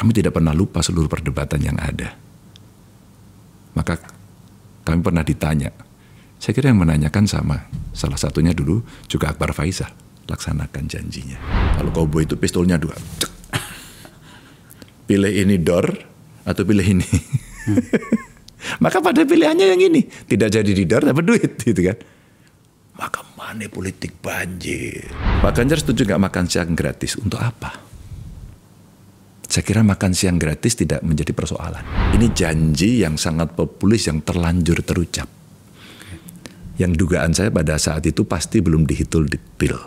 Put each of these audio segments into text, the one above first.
kami tidak pernah lupa seluruh perdebatan yang ada. Maka kami pernah ditanya, saya kira yang menanyakan sama, salah satunya dulu juga Akbar Faisal, laksanakan janjinya. Kalau Koboi itu pistolnya 2, pilih ini door atau pilih ini. Maka pada pilihannya yang ini, tidak jadi di door dapat duit gitu kan. Maka money politik banjir. Pak Ganjar setuju nggak makan siang gratis? Untuk apa? Saya kira makan siang gratis tidak menjadi persoalan. Ini janji yang sangat populis yang terlanjur terucap. Yang dugaan saya pada saat itu pasti belum dihitung detail.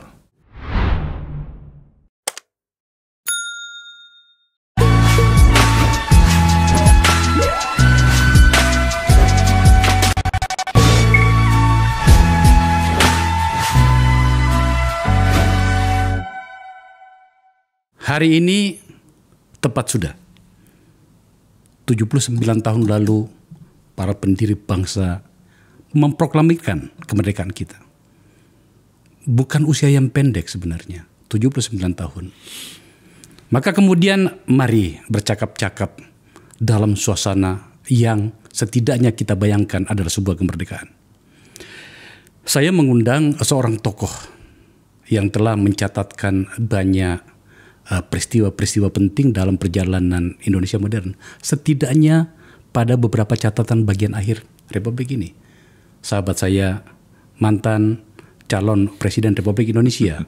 Hari ini tepat sudah 79 tahun lalu para pendiri bangsa memproklamirkan kemerdekaan kita. Bukan usia yang pendek sebenarnya, 79 tahun. Maka kemudian mari bercakap-cakap dalam suasana yang setidaknya kita bayangkan adalah sebuah kemerdekaan. Saya mengundang seorang tokoh yang telah mencatatkan banyak peristiwa-peristiwa penting dalam perjalanan Indonesia modern. Setidaknya pada beberapa catatan bagian akhir Republik ini. Sahabat saya, mantan calon Presiden Republik Indonesia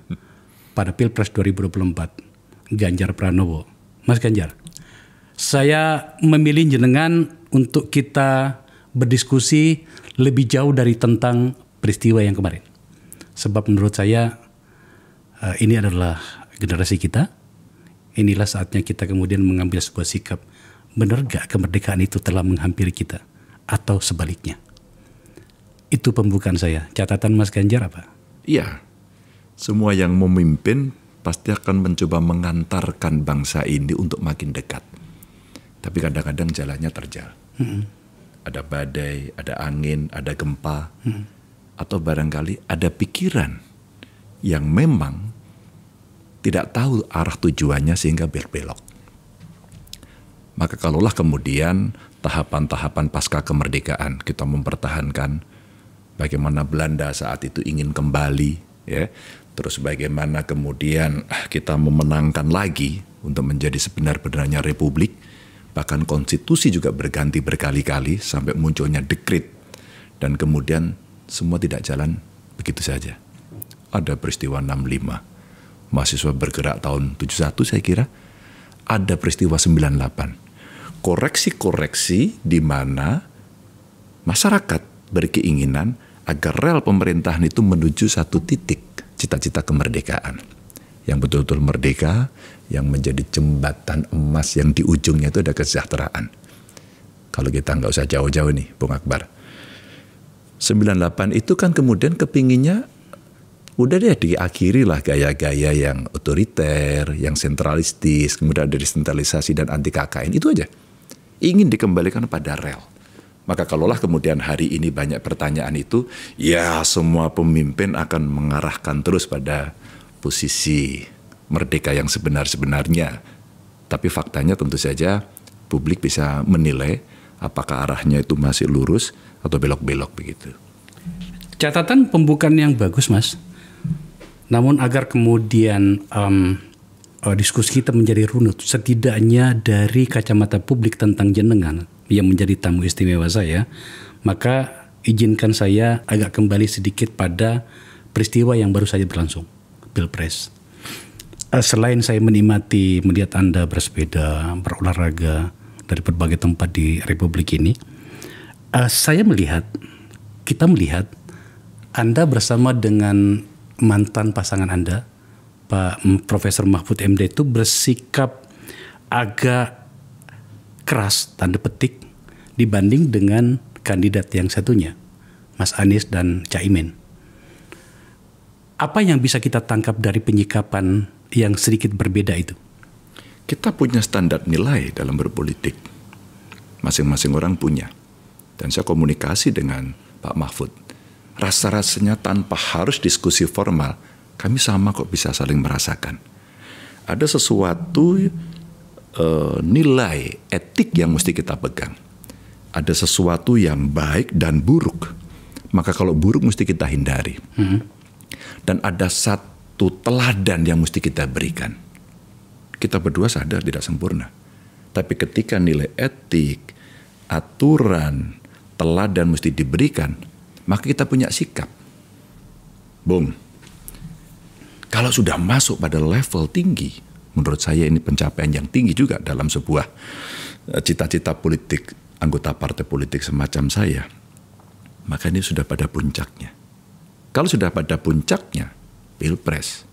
pada Pilpres 2024, Ganjar Pranowo. Mas Ganjar, saya memilih jenengan untuk kita berdiskusi lebih jauh dari tentang peristiwa yang kemarin. Sebab menurut saya ini adalah generasi kita. Inilah saatnya kita kemudian mengambil sebuah sikap. Benar gak kemerdekaan itu telah menghampiri kita? Atau sebaliknya? Itu pembukaan saya. Catatan Mas Ganjar apa? Iya. Semua yang memimpin pasti akan mencoba mengantarkan bangsa ini untuk makin dekat. Tapi kadang-kadang jalannya terjal. Ada badai, ada angin, ada gempa. Atau barangkali ada pikiran yang memang tidak tahu arah tujuannya sehingga berbelok. Maka kalaulah kemudian tahapan-tahapan pasca kemerdekaan kita mempertahankan bagaimana Belanda saat itu ingin kembali, ya, terus bagaimana kemudian kita memenangkan lagi untuk menjadi sebenar-benarnya republik, bahkan konstitusi juga berganti berkali-kali sampai munculnya dekret, dan kemudian semua tidak jalan begitu saja. Ada peristiwa 65. Mahasiswa bergerak tahun 71 saya kira, ada peristiwa 98. Koreksi-koreksi di mana masyarakat berkeinginan agar rel pemerintahan itu menuju satu titik, cita-cita kemerdekaan. Yang betul-betul merdeka, yang menjadi jembatan emas yang di ujungnya itu ada kesejahteraan. Kalau kita nggak usah jauh-jauh nih, Bung Akbar. 98 itu kan kemudian kepinginnya udah deh diakhiri lah gaya-gaya yang otoriter, yang sentralistis, kemudian ada desentralisasi dan anti KKN, itu aja. Ingin dikembalikan pada rel. Maka kalaulah kemudian hari ini banyak pertanyaan itu, ya semua pemimpin akan mengarahkan terus pada posisi merdeka yang sebenar-sebenarnya. Tapi faktanya tentu saja publik bisa menilai apakah arahnya itu masih lurus atau belok-belok begitu. Catatan pembukaan yang bagus, Mas. Namun agar kemudian diskusi kita menjadi runut, setidaknya dari kacamata publik tentang jenengan yang menjadi tamu istimewa saya, maka izinkan saya agak kembali sedikit pada peristiwa yang baru saja berlangsung, Pilpres. Selain saya menikmati melihat Anda bersepeda, berolahraga dari berbagai tempat di Republik ini, kita melihat Anda bersama dengan mantan pasangan Anda, Pak Profesor Mahfud MD, itu bersikap agak keras, tanda petik, dibanding dengan kandidat yang satunya, Mas Anies dan Caimin. Apa yang bisa kita tangkap dari penyikapan yang sedikit berbeda itu? Kita punya standar nilai dalam berpolitik. Masing-masing orang punya. Dan saya komunikasi dengan Pak Mahfud. Rasa-rasanya tanpa harus diskusi formal, kami sama kok bisa saling merasakan. Ada sesuatu nilai etik yang mesti kita pegang. Ada sesuatu yang baik dan buruk. Maka kalau buruk mesti kita hindari. Dan ada satu teladan yang mesti kita berikan. Kita berdua sadar tidak sempurna. Tapi ketika nilai etik, aturan, teladan mesti diberikan, maka kita punya sikap. Bung, kalau sudah masuk pada level tinggi, menurut saya ini pencapaian yang tinggi juga dalam sebuah cita-cita politik anggota partai politik semacam saya, maka ini sudah pada puncaknya. Kalau sudah pada puncaknya, Pilpres,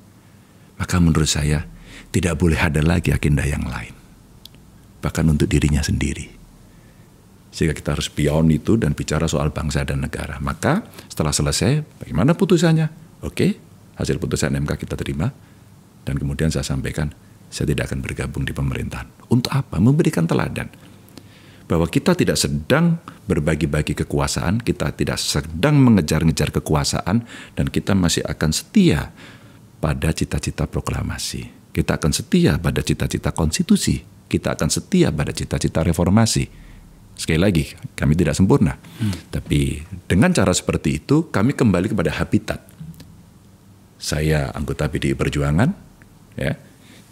maka menurut saya tidak boleh ada lagi agenda yang lain. Bahkan untuk dirinya sendiri. Sehingga kita harus beyond itu dan bicara soal bangsa dan negara. Maka setelah selesai, bagaimana putusannya? Oke, hasil putusan MK kita terima. Dan kemudian saya sampaikan, saya tidak akan bergabung di pemerintahan. Untuk apa? Memberikan teladan. Bahwa kita tidak sedang berbagi-bagi kekuasaan, kita tidak sedang mengejar-ngejar kekuasaan, dan kita masih akan setia pada cita-cita proklamasi. Kita akan setia pada cita-cita konstitusi. Kita akan setia pada cita-cita reformasi. Sekali lagi, kami tidak sempurna. Tapi dengan cara seperti itu, kami kembali kepada habitat. Saya anggota PDI Perjuangan, ya.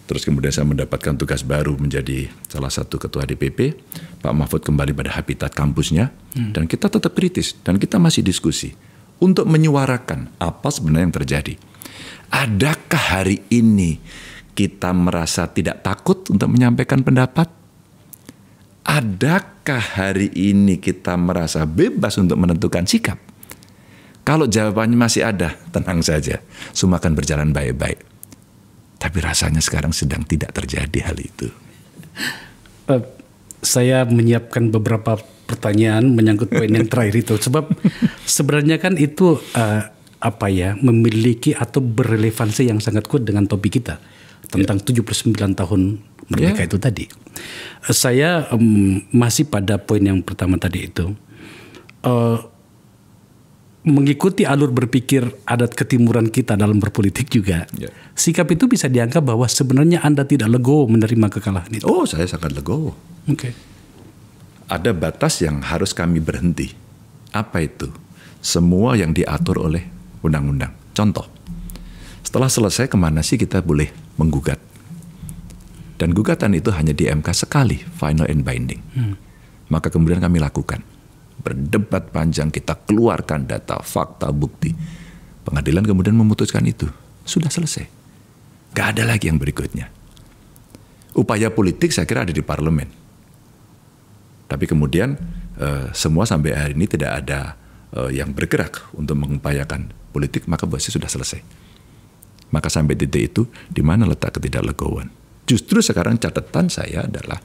Terus kemudian saya mendapatkan tugas baru menjadi salah satu ketua DPP. Pak Mahfud kembali pada habitat kampusnya. Dan kita tetap kritis. Dan kita masih diskusi. Untuk menyuarakan apa sebenarnya yang terjadi. Adakah hari ini kita merasa tidak takut untuk menyampaikan pendapat? Adakah hari ini kita merasa bebas untuk menentukan sikap? Kalau jawabannya masih ada, tenang saja. Semua akan berjalan baik-baik. Tapi rasanya sekarang sedang tidak terjadi hal itu. Saya menyiapkan beberapa pertanyaan menyangkut poin yang terakhir itu. Sebab sebenarnya kan itu memiliki atau berrelevansi yang sangat kuat dengan topik kita. Tentang 79 tahun merdeka itu tadi. Saya masih pada poin yang pertama tadi itu. Mengikuti alur berpikir adat ketimuran kita dalam berpolitik juga. Sikap itu bisa dianggap bahwa sebenarnya Anda tidak legowo menerima kekalahan itu. Oh, saya sangat legowo. Oke. Ada batas yang harus kami berhenti. Apa itu? Semua yang diatur oleh undang-undang. Contoh, setelah selesai kemana sih kita boleh menggugat? Dan gugatan itu hanya di MK sekali, final and binding. Maka kemudian kami lakukan. Berdebat panjang, kita keluarkan data, fakta, bukti. Pengadilan kemudian memutuskan itu. Sudah selesai. Gak ada lagi yang berikutnya. Upaya politik saya kira ada di parlemen. Tapi kemudian semua sampai hari ini tidak ada yang bergerak untuk mengupayakan politik, maka bahasanya sudah selesai. Maka sampai titik itu, di mana letak ketidaklegowoan? Justru sekarang catatan saya adalah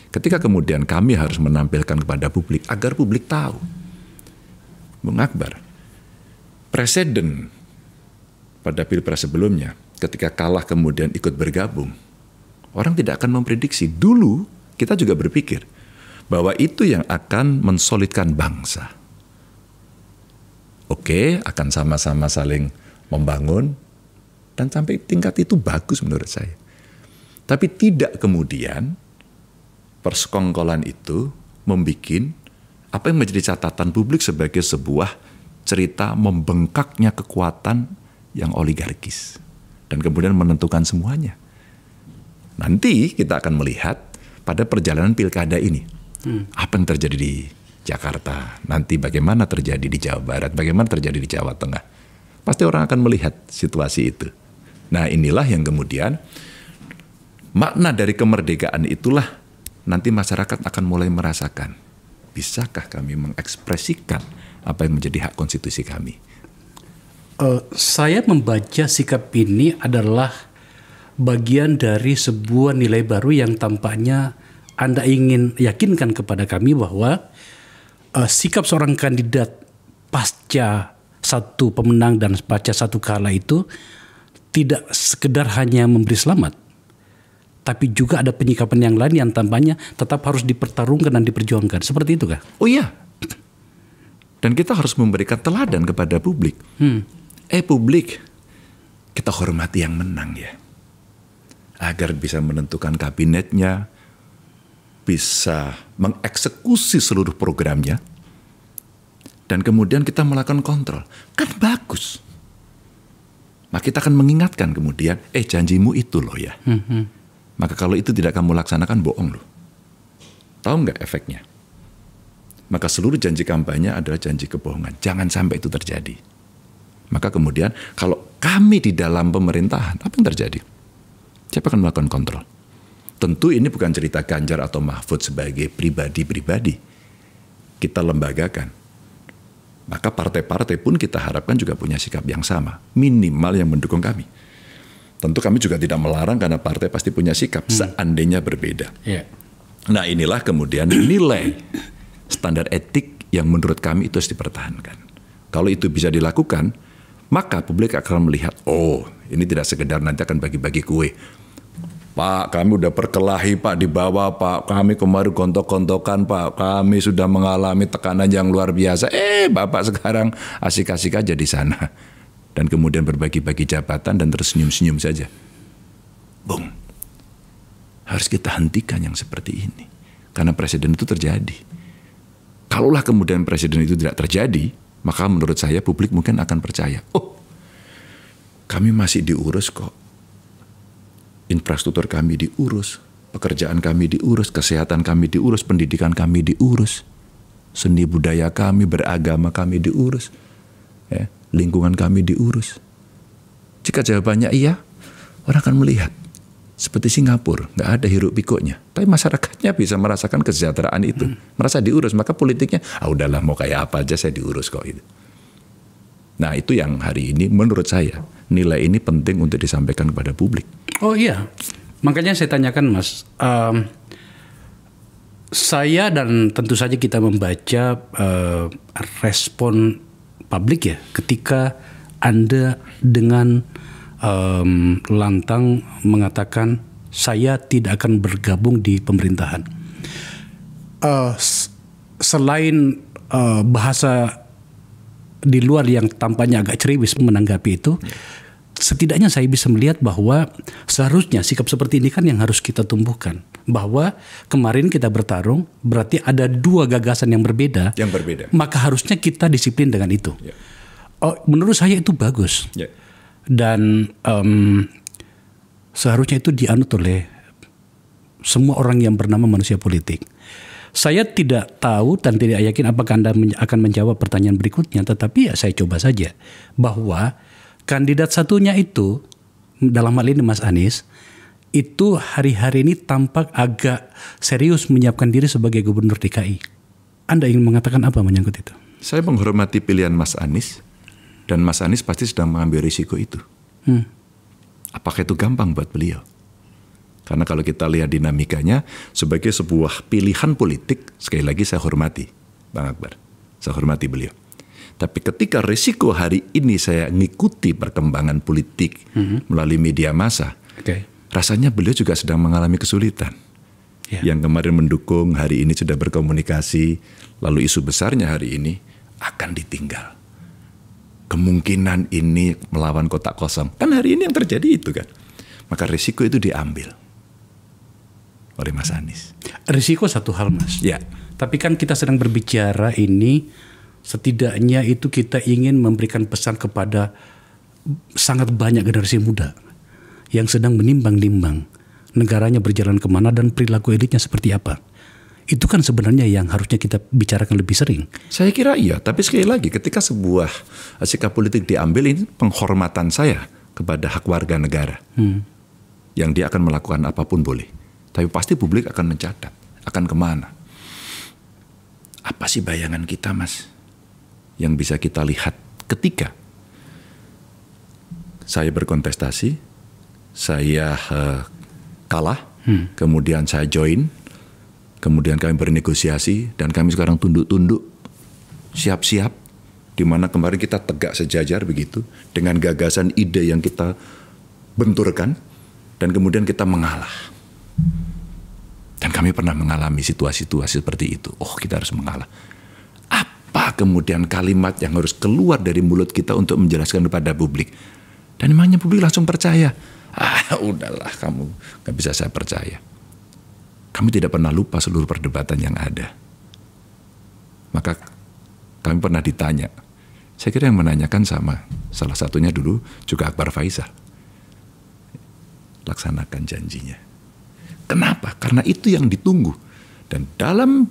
ketika kemudian kami harus menampilkan kepada publik agar publik tahu. Bung Akbar, presiden pada Pilpres sebelumnya ketika kalah kemudian ikut bergabung, orang tidak akan memprediksi. Dulu kita juga berpikir bahwa itu yang akan mensolidkan bangsa. Oke, akan sama-sama saling membangun dan sampai tingkat itu bagus menurut saya. Tapi tidak kemudian persekongkolan itu membuat apa yang menjadi catatan publik sebagai sebuah cerita membengkaknya kekuatan yang oligarkis. Dan kemudian menentukan semuanya. Nanti kita akan melihat pada perjalanan pilkada ini. Apa yang terjadi di Jakarta. Nanti bagaimana terjadi di Jawa Barat. Bagaimana terjadi di Jawa Tengah. Pasti orang akan melihat situasi itu. Nah inilah yang kemudian makna dari kemerdekaan itulah nanti masyarakat akan mulai merasakan. Bisakah kami mengekspresikan apa yang menjadi hak konstitusi kami? Saya membaca sikap ini adalah bagian dari sebuah nilai baru yang tampaknya Anda ingin yakinkan kepada kami bahwa sikap seorang kandidat pasca satu pemenang dan pasca satu kalah itu tidak sekedar hanya memberi selamat, tapi juga ada penyikapan yang lain yang tampaknya tetap harus dipertarungkan dan diperjuangkan. Seperti itu kah? Oh iya. Dan kita harus memberikan teladan kepada publik. Publik, kita hormati yang menang ya. Agar bisa menentukan kabinetnya, bisa mengeksekusi seluruh programnya, dan kemudian kita melakukan kontrol, kan bagus. Maka kita akan mengingatkan kemudian, janjimu itu loh ya. Maka kalau itu tidak kamu laksanakan, bohong loh. Tahu nggak efeknya? Maka seluruh janji kampanye adalah janji kebohongan. Jangan sampai itu terjadi. Maka kemudian kalau kami di dalam pemerintahan, apa yang terjadi? Siapa akan melakukan kontrol? Tentu ini bukan cerita Ganjar atau Mahfud sebagai pribadi-pribadi. Kita lembagakan. Maka partai-partai pun kita harapkan juga punya sikap yang sama. Minimal yang mendukung kami. Tentu kami juga tidak melarang karena partai pasti punya sikap. Seandainya berbeda. Yeah. Nah inilah kemudian nilai standar etik yang menurut kami itu harus dipertahankan. Kalau itu bisa dilakukan, maka publik akan melihat, oh ini tidak sekedar nanti akan bagi-bagi kue. Pak, kami udah perkelahi Pak di bawah Pak, kami kemarin gontok-gontokan Pak, kami sudah mengalami tekanan yang luar biasa. Bapak sekarang asik-asik aja di sana. Dan kemudian berbagi-bagi jabatan dan terus senyum-senyum saja. Bung, harus kita hentikan yang seperti ini. Karena presiden itu terjadi. Kalaulah kemudian presiden itu tidak terjadi, maka menurut saya publik mungkin akan percaya. Oh, kami masih diurus kok. Infrastruktur kami diurus, pekerjaan kami diurus, kesehatan kami diurus, pendidikan kami diurus, seni budaya kami, beragama kami diurus, ya, lingkungan kami diurus. Jika jawabannya iya, orang akan melihat seperti Singapura, nggak ada hiruk pikuknya, tapi masyarakatnya bisa merasakan kesejahteraan itu, merasa diurus, maka politiknya, udahlah mau kayak apa aja saya diurus kok itu. Nah itu yang hari ini menurut saya nilai ini penting untuk disampaikan kepada publik. Oh iya, makanya saya tanyakan Mas, saya dan tentu saja kita membaca respon publik ya ketika Anda dengan lantang mengatakan saya tidak akan bergabung di pemerintahan. Selain bahasa di luar yang tampaknya agak ceriwis menanggapi itu, setidaknya saya bisa melihat bahwa seharusnya sikap seperti ini kan yang harus kita tumbuhkan. Bahwa kemarin kita bertarung, berarti ada dua gagasan yang berbeda. Maka harusnya kita disiplin dengan itu. Menurut saya itu bagus. Dan seharusnya itu dianut oleh semua orang yang bernama manusia politik. Saya tidak tahu dan tidak yakin apakah Anda akan menjawab pertanyaan berikutnya, tetapi ya saya coba saja bahwa kandidat satunya itu dalam hal ini Mas Anies itu hari-hari ini tampak agak serius menyiapkan diri sebagai gubernur DKI. Anda ingin mengatakan apa menyangkut itu? Saya menghormati pilihan Mas Anies dan Mas Anies pasti sedang mengambil risiko itu. Apakah itu gampang buat beliau? Karena kalau kita lihat dinamikanya sebagai sebuah pilihan politik, sekali lagi saya hormati Bang Akbar, saya hormati beliau. Tapi ketika risiko hari ini saya ngikuti perkembangan politik melalui media massa, rasanya beliau juga sedang mengalami kesulitan. Yang kemarin mendukung hari ini sudah berkomunikasi, lalu isu besarnya hari ini akan ditinggal. Kemungkinan ini melawan kotak kosong. Kan hari ini yang terjadi itu kan. Maka risiko itu diambil oleh Mas Anies. Risiko satu hal Mas. Ya. Tapi kan kita sedang berbicara ini, setidaknya itu kita ingin memberikan pesan kepada sangat banyak generasi muda yang sedang menimbang-nimbang negaranya berjalan kemana dan perilaku elitnya seperti apa. Itu kan sebenarnya yang harusnya kita bicarakan lebih sering. Saya kira iya, tapi sekali lagi ketika sebuah sikap politik diambil, ini penghormatan saya kepada hak warga negara. Yang dia akan melakukan apapun boleh. Tapi pasti publik akan mencatat, akan kemana. Apa sih bayangan kita Mas? Yang bisa kita lihat ketika saya berkontestasi, saya kalah, kemudian saya join, kemudian kami bernegosiasi, dan kami sekarang tunduk-tunduk, siap-siap, di mana kemarin kita tegak sejajar begitu, dengan gagasan ide yang kita benturkan, dan kemudian kita mengalah. Dan kami pernah mengalami situasi-situasi seperti itu. Oh, kita harus mengalah. Apa kemudian kalimat yang harus keluar dari mulut kita untuk menjelaskan kepada publik? Dan emangnya publik langsung percaya? Udahlah, kamu gak bisa saya percaya. kami tidak pernah lupa seluruh perdebatan yang ada. Maka kami pernah ditanya, saya kira yang menanyakan sama, salah satunya dulu juga Akbar Faisal. Laksanakan janjinya. Kenapa? Karena itu yang ditunggu. Dan dalam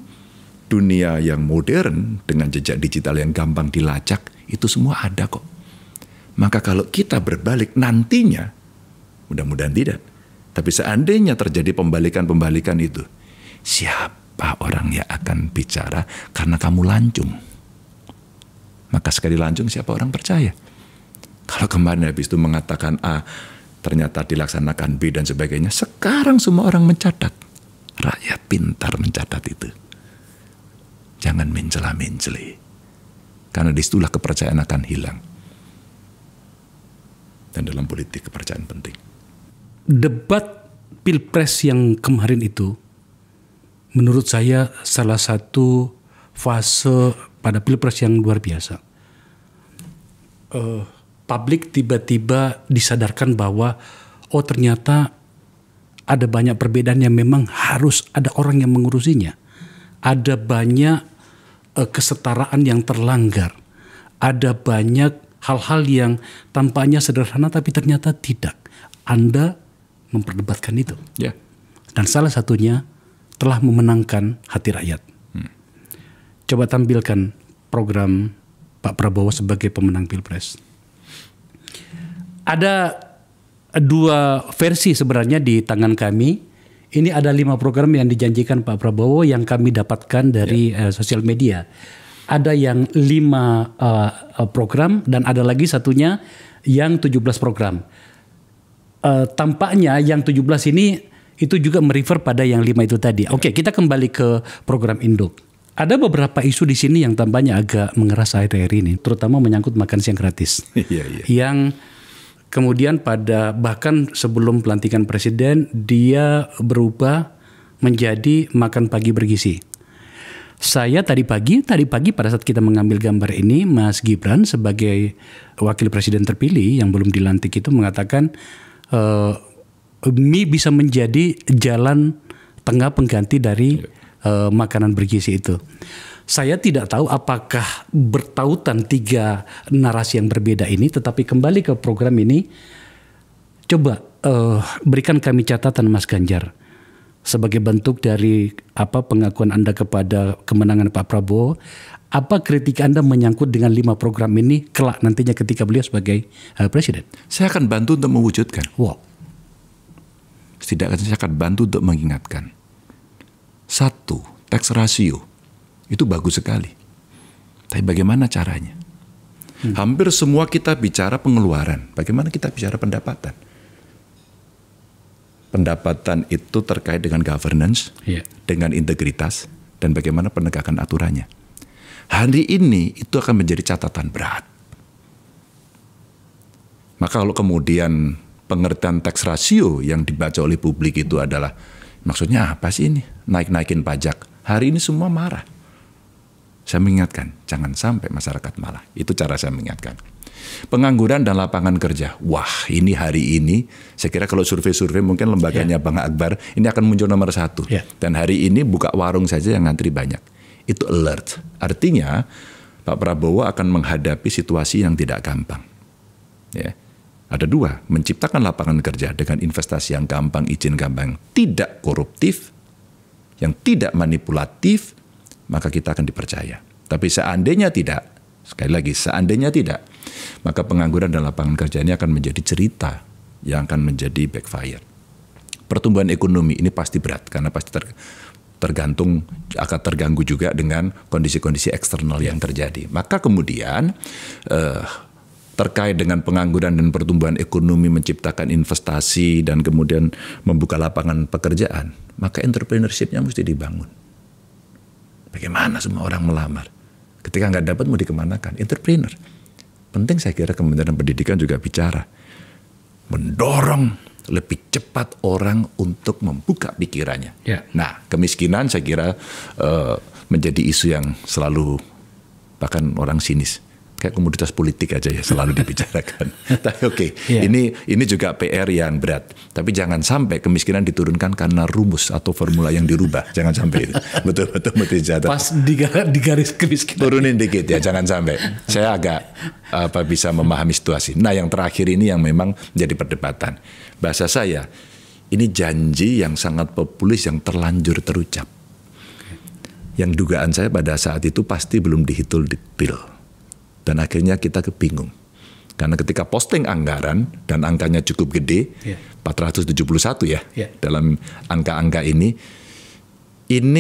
dunia yang modern dengan jejak digital yang gampang dilacak, itu semua ada kok. Maka kalau kita berbalik nantinya, mudah-mudahan tidak, tapi seandainya terjadi pembalikan-pembalikan itu, siapa orang yang akan bicara karena kamu lancung? Maka sekali lancung siapa orang percaya? Kalau kemarin habis itu mengatakan A, ternyata dilaksanakan B dan sebagainya, sekarang semua orang mencatat. Rakyat pintar mencatat itu. Jangan mencela-menceli. Karena disitulah kepercayaan akan hilang. Dan dalam politik kepercayaan penting. Debat Pilpres yang kemarin itu, menurut saya salah satu fase pada Pilpres yang luar biasa. Publik tiba-tiba disadarkan bahwa oh ternyata ada banyak perbedaan yang memang harus ada orang yang mengurusinya. Ada banyak kesetaraan yang terlanggar. Ada banyak hal-hal yang tampaknya sederhana tapi ternyata tidak. Anda memperdebatkan itu. Ya. Dan salah satunya telah memenangkan hati rakyat. Coba tampilkan program Pak Prabowo sebagai pemenang Pilpres. Ada dua versi sebenarnya di tangan kami. Ini ada 5 program yang dijanjikan Pak Prabowo yang kami dapatkan dari sosial media. Ada yang 5 program dan ada lagi satunya yang 17 program. Tampaknya yang 17 ini itu juga merefer pada yang 5 itu tadi. Oke, kita kembali ke program induk. Ada beberapa isu di sini yang tampaknya agak mengeras akhir-akhir ini, terutama menyangkut makan siang gratis. Yang kemudian bahkan sebelum pelantikan presiden dia berubah menjadi makan pagi bergizi. Saya tadi pagi pada saat kita mengambil gambar ini, Mas Gibran sebagai wakil presiden terpilih yang belum dilantik itu mengatakan mie bisa menjadi jalan tengah pengganti dari makanan bergizi itu. Saya tidak tahu apakah bertautan 3 narasi yang berbeda ini, tetapi kembali ke program ini, coba berikan kami catatan Mas Ganjar sebagai bentuk dari pengakuan Anda kepada kemenangan Pak Prabowo. Apa kritik Anda menyangkut dengan 5 program ini kelak nantinya ketika beliau sebagai presiden? Saya akan bantu untuk mewujudkan. Wow. Setidaknya saya akan bantu untuk mengingatkan. 1, tax ratio. Itu bagus sekali. Tapi bagaimana caranya? Hampir semua kita bicara pengeluaran. Bagaimana kita bicara pendapatan? Pendapatan itu terkait dengan governance, dengan integritas, dan bagaimana penegakan aturannya. Hari ini itu akan menjadi catatan berat. Maka kalau kemudian pengertian tax ratio yang dibaca oleh publik itu adalah, maksudnya apa sih ini? Naik-naikin pajak. Hari ini semua marah. Saya mengingatkan, jangan sampai masyarakat marah. Itu cara saya mengingatkan. Pengangguran dan lapangan kerja. Wah, ini hari ini, saya kira kalau survei-survei mungkin lembaganya Bang Akbar, ini akan muncul nomor 1. Dan hari ini buka warung saja yang ngantri banyak. Itu alert. Artinya, Pak Prabowo akan menghadapi situasi yang tidak gampang. Ya. Ada 2, menciptakan lapangan kerja dengan investasi yang gampang, izin gampang, tidak koruptif, yang tidak manipulatif, maka kita akan dipercaya. Tapi seandainya tidak, sekali lagi, seandainya tidak, maka pengangguran dan lapangan kerja ini akan menjadi cerita yang akan menjadi backfire. Pertumbuhan ekonomi ini pasti berat, karena pasti tergantung, akan terganggu juga dengan kondisi-kondisi eksternal yang terjadi. Maka kemudian terkait dengan pengangguran dan pertumbuhan ekonomi, menciptakan investasi dan kemudian membuka lapangan pekerjaan, maka entrepreneurship-nya mesti dibangun. Bagaimana semua orang melamar? Ketika nggak dapat mau dikemanakan? Entrepreneur. Penting saya kira Kementerian Pendidikan juga bicara. Mendorong lebih cepat orang untuk membuka pikirannya. Nah, kemiskinan saya kira menjadi isu yang selalu bahkan orang sinis. Kayak komoditas politik aja ya selalu dibicarakan. Tapi oke, Iya. ini juga PR yang berat. Tapi jangan sampai kemiskinan diturunkan karena rumus atau formula yang dirubah. Jangan sampai itu. Betul dicatat. Pas di garis kemiskinan. Turunin dikit ya, jangan sampai. Saya agak bisa memahami situasi. Nah, yang terakhir ini yang memang menjadi perdebatan. Bahasa saya, ini janji yang sangat populis yang terlanjur terucap. Yang dugaan saya pada saat itu pasti belum dihitung detail. Dan akhirnya kita kebingung. Karena ketika posting anggaran dan angkanya cukup gede, 471 ya, dalam angka-angka ini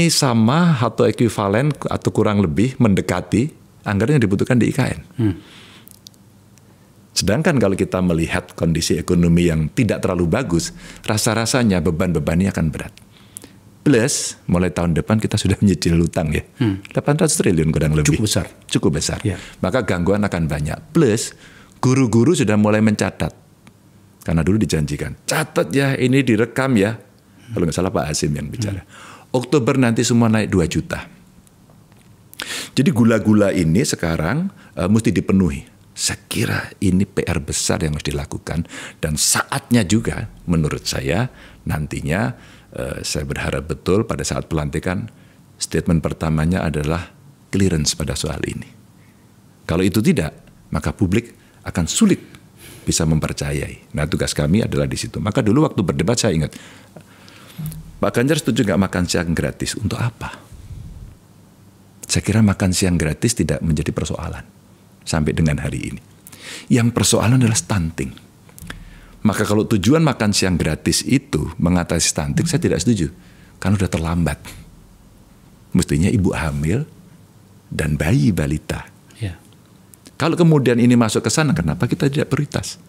sama atau ekuivalen atau kurang lebih mendekati anggaran yang dibutuhkan di IKN. Sedangkan kalau kita melihat kondisi ekonomi yang tidak terlalu bagus, rasa-rasanya beban-bebannya akan berat. Plus, mulai tahun depan kita sudah menyicil hutang ya. 800 triliun kurang lebih. Cukup besar. Ya. Maka gangguan akan banyak. Plus, guru-guru sudah mulai mencatat. Karena dulu dijanjikan, catat ya, ini direkam ya. Kalau nggak salah Pak Hasim yang bicara. Oktober nanti semua naik 2 juta. Jadi gula-gula ini sekarang mesti dipenuhi. Saya kira ini PR besar yang harus dilakukan. Dan saatnya juga menurut saya nantinya saya berharap betul pada saat pelantikan statement pertamanya adalah clearance pada soal ini. Kalau itu tidak, maka publik akan sulit bisa mempercayai. Nah, tugas kami adalah di situ. Maka dulu waktu berdebat saya ingat, Pak Ganjar setuju nggak makan siang gratis? Untuk apa? Saya kira makan siang gratis tidak menjadi persoalan sampai dengan hari ini. Yang persoalan adalah stunting. Maka kalau tujuan makan siang gratis itu mengatasi stunting, saya tidak setuju. Karena sudah terlambat. Mestinya ibu hamil dan bayi balita. Ya. Kalau kemudian ini masuk ke sana, kenapa kita tidak prioritas?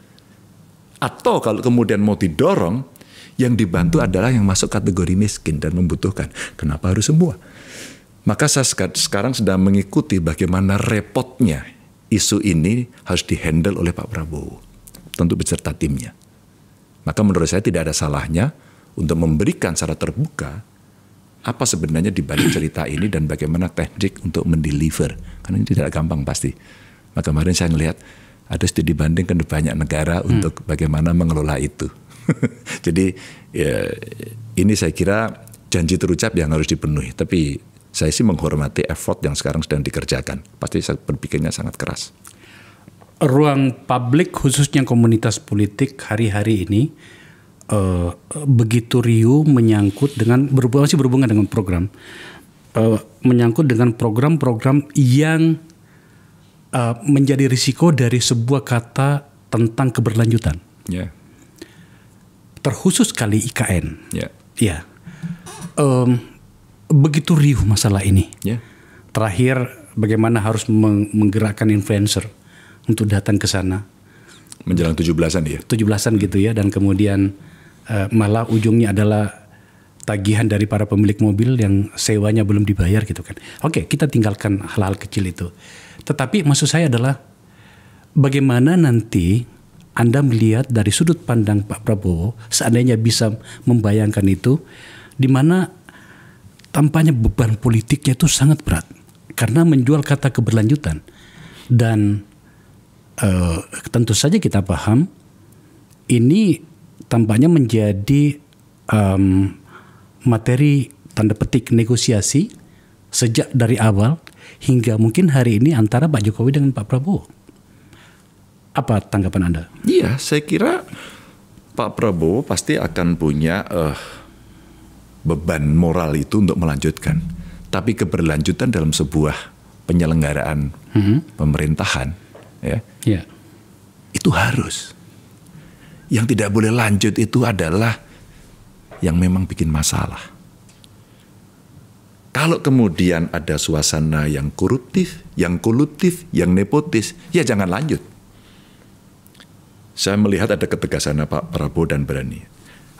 Atau kalau kemudian mau didorong, yang dibantu adalah yang masuk kategori miskin dan membutuhkan. Kenapa harus semua? Maka saya sekarang sedang mengikuti bagaimana repotnya isu ini harus dihandle oleh Pak Prabowo. Tentu beserta timnya. Maka menurut saya tidak ada salahnya untuk memberikan secara terbuka apa sebenarnya di balik cerita ini dan bagaimana teknik untuk mendeliver. Karena ini tidak gampang pasti. Maka kemarin saya melihat ada studi banding ke banyak negara untuk bagaimana mengelola itu. Jadi ya, ini saya kira janji terucap yang harus dipenuhi. Tapi saya sih menghormati effort yang sekarang sedang dikerjakan. Pasti saya berpikirnya sangat keras. Ruang publik khususnya komunitas politik hari-hari ini begitu riuh menyangkut dengan masih berhubungan dengan program, menyangkut dengan program-program yang menjadi risiko dari sebuah kata tentang keberlanjutan. Yeah. Terkhusus kali IKN. Yeah. Ya, begitu riuh masalah ini. Yeah. Terakhir bagaimana harus menggerakkan influencer untuk datang ke sana. Menjelang 17-an ya? 17-an gitu ya. Dan kemudian malah ujungnya adalah tagihan dari para pemilik mobil yang sewanya belum dibayar gitu kan. Oke, kita tinggalkan hal-hal kecil itu. Tetapi maksud saya adalah bagaimana nanti Anda melihat dari sudut pandang Pak Prabowo seandainya bisa membayangkan itu, di mana tampaknya beban politiknya itu sangat berat. Karena menjual kata keberlanjutan. Dan tentu saja kita paham ini tampaknya menjadi materi tanda petik negosiasi sejak dari awal hingga mungkin hari ini antara Pak Jokowi dengan Pak Prabowo. Apa tanggapan Anda? Iya, saya kira Pak Prabowo pasti akan punya beban moral itu untuk melanjutkan. Tapi keberlanjutan dalam sebuah penyelenggaraan pemerintahan ya, itu harus. Yang tidak boleh lanjut itu adalah yang memang bikin masalah. Kalau kemudian ada suasana yang koruptif, yang kolutif, yang nepotis, ya jangan lanjut. Saya melihat ada ketegasan Pak Prabowo dan berani.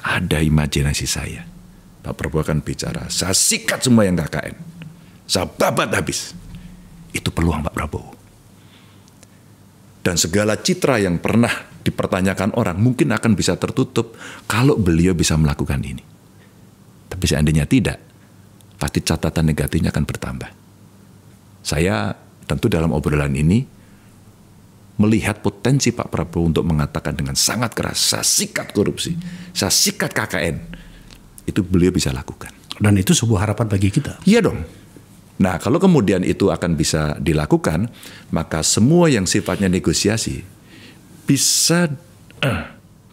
Ada imajinasi saya. Pak Prabowo akan bicara, saya sikat semua yang KKN. Saya babat habis. Itu peluang Pak Prabowo. Dan segala citra yang pernah dipertanyakan orang mungkin akan bisa tertutup kalau beliau bisa melakukan ini. Tapi seandainya tidak, pasti catatan negatifnya akan bertambah. Saya tentu dalam obrolan ini melihat potensi Pak Prabowo untuk mengatakan dengan sangat keras, saya sikat korupsi, saya sikat KKN, itu beliau bisa lakukan. Dan itu sebuah harapan bagi kita. Iya dong. Nah, kalau kemudian itu akan bisa dilakukan, maka semua yang sifatnya negosiasi bisa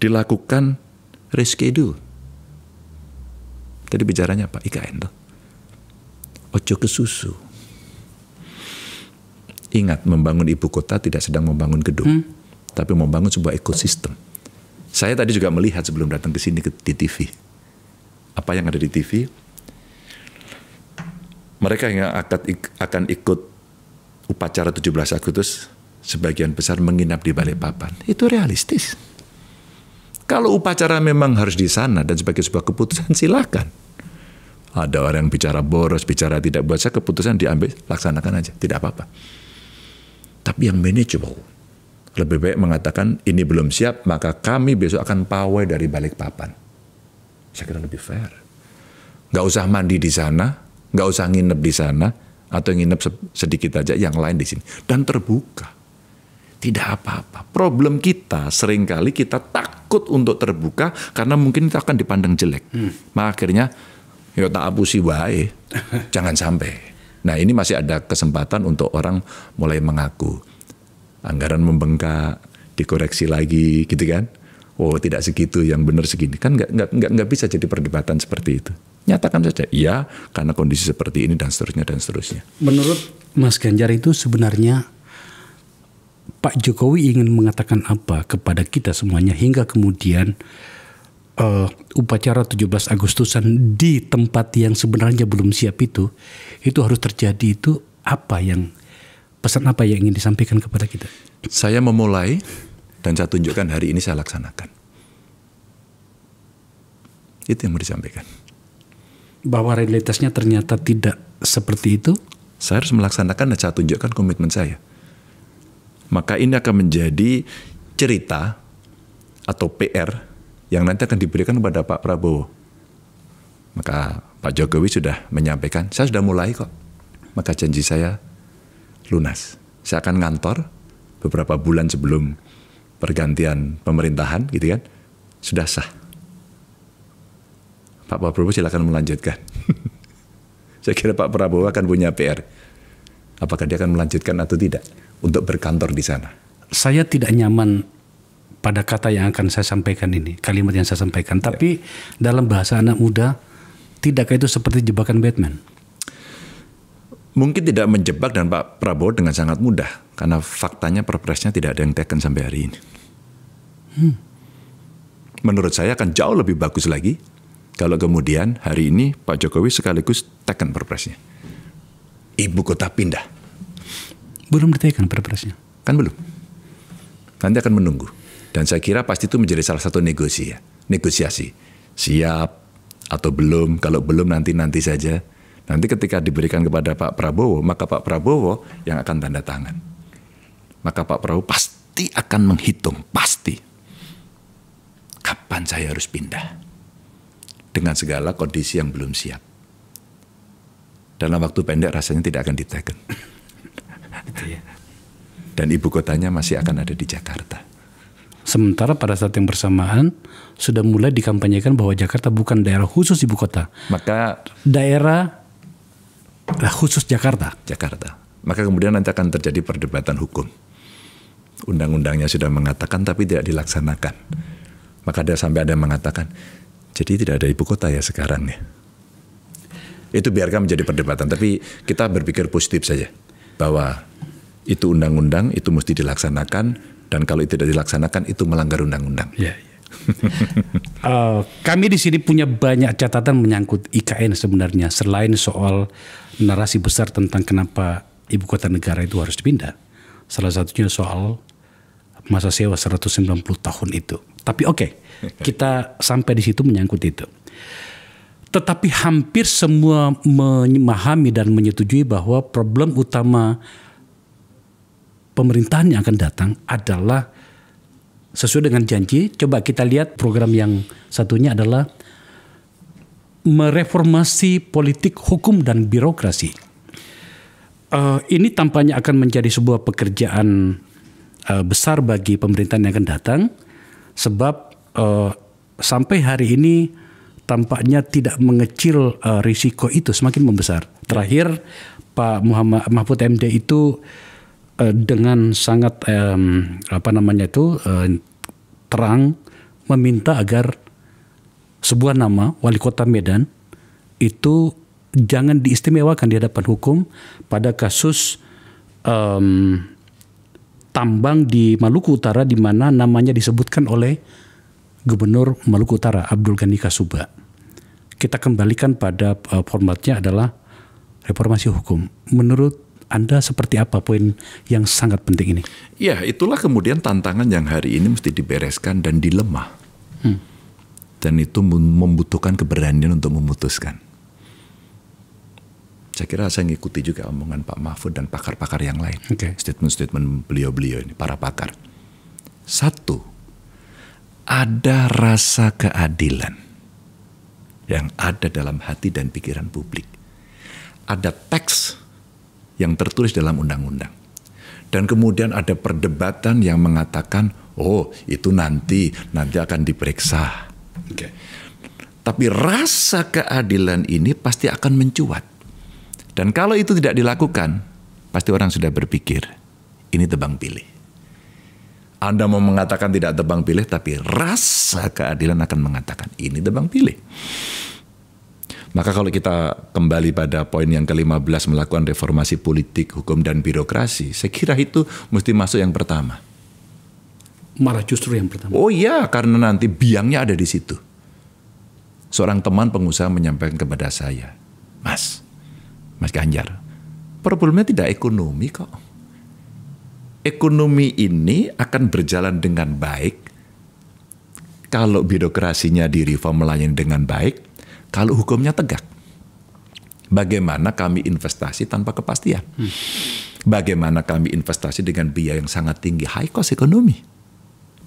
dilakukan reschedule. Tadi bicaranya Pak IKN tuh. Ojo ke susu. Ingat, membangun ibu kota tidak sedang membangun gedung, tapi membangun sebuah ekosistem. Saya tadi juga melihat sebelum datang ke sini di TV. Apa yang ada di TV? Mereka yang akan ikut upacara 17 Agustus, sebagian besar menginap di Balikpapan. Itu realistis. Kalau upacara memang harus di sana dan sebagai sebuah keputusan, silakan. Ada orang yang bicara boros, bicara tidak buat saya, keputusan diambil, laksanakan aja, tidak apa-apa. Tapi yang manageable, lebih baik mengatakan ini belum siap, maka kami besok akan pawai dari Balikpapan. Saya kira lebih fair. Nggak usah mandi di sana, nggak usah nginep di sana, atau nginep sedikit aja, yang lain di sini. Dan terbuka. Tidak apa-apa. Problem kita seringkali kita takut untuk terbuka karena mungkin itu akan dipandang jelek. Maka akhirnya, ya tak apusi wae. Jangan sampai. Nah, ini masih ada kesempatan untuk orang mulai mengaku. Anggaran membengkak, dikoreksi lagi, gitu kan? Oh, tidak segitu, yang benar segini. Kan nggak bisa jadi perdebatan seperti itu. Nyatakan saja, iya, karena kondisi seperti ini dan seterusnya dan seterusnya. Menurut Mas Ganjar itu sebenarnya Pak Jokowi ingin mengatakan apa kepada kita semuanya hingga kemudian upacara 17 Agustusan di tempat yang sebenarnya belum siap itu harus terjadi, itu apa yang pesan apa yang ingin disampaikan kepada kita? Saya memulai dan saya tunjukkan hari ini saya laksanakan. Itu yang mau disampaikan. Bahwa realitasnya ternyata tidak seperti itu. Saya harus melaksanakan dan saya tunjukkan komitmen saya. Maka ini akan menjadi cerita atau PR yang nanti akan diberikan kepada Pak Prabowo. Maka Pak Jokowi sudah menyampaikan, saya sudah mulai kok. Maka janji saya lunas. Saya akan ngantor beberapa bulan sebelum pergantian pemerintahan, gitu kan. Sudah sah. Pak Prabowo silakan melanjutkan. Saya kira Pak Prabowo akan punya PR. Apakah dia akan melanjutkan atau tidak untuk berkantor di sana? Saya tidak nyaman pada kata yang akan saya sampaikan ini, kalimat yang saya sampaikan. Tapi dalam bahasa anak muda, tidakkah itu seperti jebakan Batman? Mungkin tidak menjebak dan Pak Prabowo dengan sangat mudah. Karena faktanya perpresnya tidak ada yang teken sampai hari ini. Menurut saya akan jauh lebih bagus lagi kalau kemudian hari ini Pak Jokowi sekaligus teken perpresnya. Ibu kota pindah. Belum diteken perpresnya? Kan belum. Nanti akan menunggu. Dan saya kira pasti itu menjadi salah satu negosiasi. Siap atau belum, kalau belum nanti saja. Nanti ketika diberikan kepada Pak Prabowo, maka Pak Prabowo yang akan tanda tangan. Maka Pak Prabowo pasti akan menghitung, pasti. Kapan saya harus pindah? Dengan segala kondisi yang belum siap. Dalam waktu pendek rasanya tidak akan diteken. Dan ibu kotanya masih akan ada di Jakarta. Sementara pada saat yang bersamaan sudah mulai dikampanyekan bahwa Jakarta bukan daerah khusus ibu kota. Maka daerah khusus Jakarta. Maka kemudian nanti akan terjadi perdebatan hukum. Undang-undangnya sudah mengatakan tapi tidak dilaksanakan. Maka sampai ada yang mengatakan, jadi tidak ada ibu kota ya sekarang ya. Itu biarkan menjadi perdebatan. Tapi kita berpikir positif saja. Bahwa itu undang-undang, itu mesti dilaksanakan. Dan kalau itu tidak dilaksanakan, itu melanggar undang-undang. Ya. Kami di sini punya banyak catatan menyangkut IKN sebenarnya. Selain soal narasi besar tentang kenapa ibu kota negara itu harus dipindah. Salah satunya soal masa sewa 190 tahun itu. Tapi kita sampai di situ menyangkut itu. Tetapi hampir semua memahami dan menyetujui bahwa problem utama pemerintahan yang akan datang adalah sesuai dengan janji. Coba kita lihat program yang satunya adalah mereformasi politik, hukum, dan birokrasi. Ini tampaknya akan menjadi sebuah pekerjaan besar bagi pemerintahan yang akan datang, sebab sampai hari ini tampaknya tidak mengecil risiko itu, semakin membesar. Terakhir Pak Mahfud MD itu dengan sangat terang meminta agar sebuah nama wali kota Medan itu jangan diistimewakan di hadapan hukum pada kasus tambang di Maluku Utara di mana namanya disebutkan oleh Gubernur Maluku Utara Abdul Ghani Kasuba. Kita kembalikan pada formatnya adalah reformasi hukum. Menurut Anda seperti apa poin yang sangat penting ini? Ya, itulah kemudian tantangan yang hari ini mesti dibereskan dan dilema. Dan itu membutuhkan keberanian untuk memutuskan. Saya kira saya ngikuti juga omongan Pak Mahfud dan pakar-pakar yang lain. Statement-statement beliau-beliau ini, para pakar. Satu, ada rasa keadilan yang ada dalam hati dan pikiran publik. Ada teks yang tertulis dalam undang-undang. Dan kemudian ada perdebatan yang mengatakan, oh itu nanti akan diperiksa. Tapi rasa keadilan ini pasti akan mencuat. Dan kalau itu tidak dilakukan, pasti orang sudah berpikir, ini tebang pilih. Anda mau mengatakan tidak tebang pilih, tapi rasa keadilan akan mengatakan, ini tebang pilih. Maka kalau kita kembali pada poin yang ke-15, melakukan reformasi politik, hukum, dan birokrasi, saya kira itu mesti masuk yang pertama. Malah justru yang pertama. Oh iya, karena nanti biangnya ada di situ. Seorang teman pengusaha menyampaikan kepada saya, Mas Ganjar, problemnya tidak ekonomi kok. Ekonomi ini akan berjalan dengan baik kalau birokrasinya direform melayani dengan baik, kalau hukumnya tegak. Bagaimana kami investasi tanpa kepastian? Bagaimana kami investasi dengan biaya yang sangat tinggi, high cost ekonomi?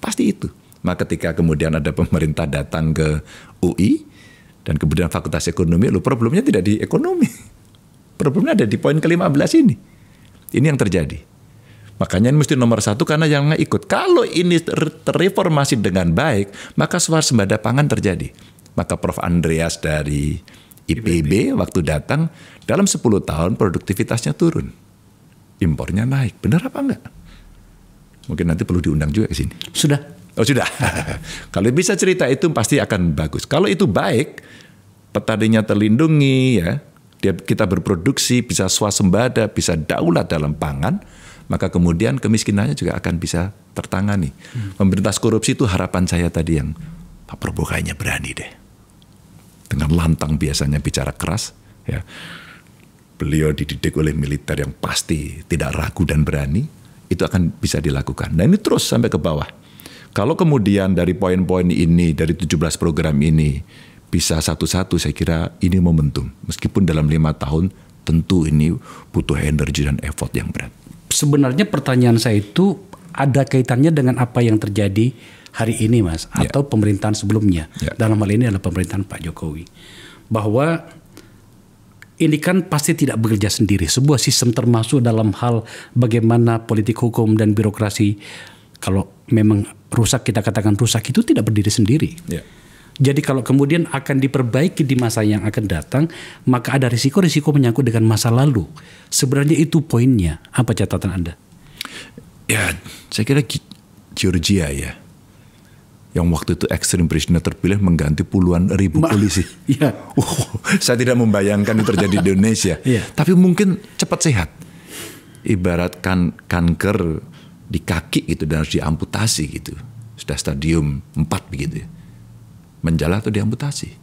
Pasti itu. Maka ketika kemudian ada pemerintah datang ke UI dan kemudian Fakultas Ekonomi, problemnya tidak di ekonomi. Problemnya ada di poin ke-15 ini. Ini yang terjadi. Makanya ini mesti nomor satu karena yang ikut. Kalau ini terreformasi dengan baik, maka swasembada pangan terjadi. Maka Prof. Andreas dari IPB waktu datang, dalam 10 tahun produktivitasnya turun. Impornya naik. Benar apa enggak? Mungkin nanti perlu diundang juga ke sini. Sudah. Oh sudah. Kalau bisa cerita itu pasti akan bagus. Kalau itu baik, petaninya terlindungi, ya, kita berproduksi, bisa swasembada, bisa daulat dalam pangan, maka kemudian kemiskinannya juga akan bisa tertangani. Pemberantasan korupsi itu harapan saya tadi yang Pak Prabowo kayaknya berani deh. Dengan lantang biasanya bicara keras, ya. Beliau dididik oleh militer yang pasti tidak ragu dan berani, itu akan bisa dilakukan. Nah ini terus sampai ke bawah. Kalau kemudian dari poin-poin ini, dari 17 program ini, bisa satu-satu, saya kira ini momentum. Meskipun dalam 5 tahun, tentu ini butuh energi dan effort yang berat. Sebenarnya pertanyaan saya itu ada kaitannya dengan apa yang terjadi hari ini, Mas, atau pemerintahan sebelumnya. Dalam hal ini adalah pemerintahan Pak Jokowi. Bahwa ini kan pasti tidak bekerja sendiri. Sebuah sistem termasuk dalam hal bagaimana politik hukum dan birokrasi, kalau memang rusak, kita katakan rusak, itu tidak berdiri sendiri. Jadi kalau kemudian akan diperbaiki di masa yang akan datang, maka ada risiko-risiko menyangkut dengan masa lalu. Sebenarnya itu poinnya. Apa catatan Anda? Ya, saya kira Georgia ya, yang waktu itu extreme prisoner terpilih mengganti puluhan ribu polisi. Saya tidak membayangkan itu terjadi di Indonesia. Tapi mungkin cepat sehat. Ibarat kanker di kaki gitu dan harus diamputasi gitu. Sudah stadium 4 begitu ya. Menjala atau diamputasi.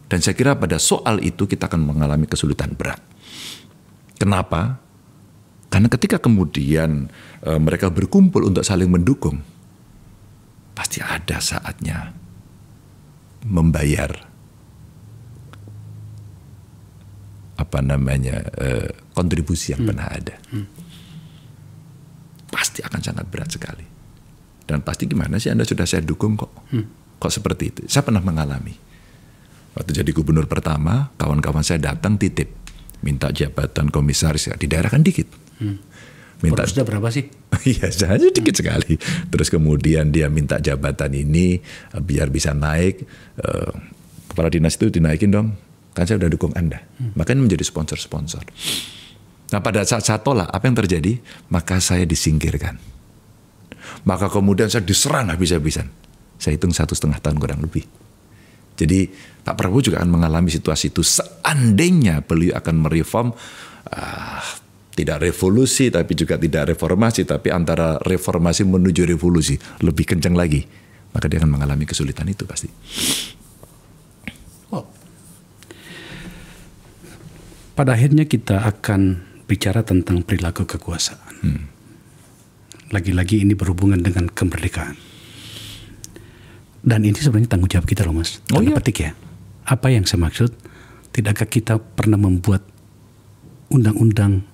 Dan saya kira pada soal itu kita akan mengalami kesulitan berat. Kenapa? Karena ketika kemudian mereka berkumpul untuk saling mendukung, pasti ada saatnya membayar kontribusi yang pernah ada. Pasti akan sangat berat sekali. Dan pasti gimana sih Anda sudah saya dukung kok. Kok seperti itu? Saya pernah mengalami. Waktu jadi gubernur pertama, kawan-kawan saya datang titip. Minta jabatan komisaris. Di daerah kan dikit. minta sudah berapa sih? Iya, sedikit sekali. Terus kemudian dia minta jabatan ini biar bisa naik. Kepala dinas itu dinaikin dong. Kan saya udah dukung Anda. Makanya menjadi sponsor-sponsor. Nah pada saat saya tolak, apa yang terjadi? Maka saya disingkirkan. Maka kemudian saya diserang habis-habisan. Saya hitung 1,5 tahun kurang lebih. Jadi Pak Prabowo juga akan mengalami situasi itu. Seandainya beliau akan mereform, tidak revolusi tapi juga tidak reformasi, tapi antara reformasi menuju revolusi, lebih kencang lagi. Maka dia akan mengalami kesulitan itu pasti. Oh. Pada akhirnya kita akan bicara tentang perilaku kekuasaan. Lagi-lagi ini berhubungan dengan kemerdekaan. Dan ini sebenarnya tanggung jawab kita loh Mas. Tanda petik ya. Apa yang saya maksud? Tidakkah kita pernah membuat undang-undang,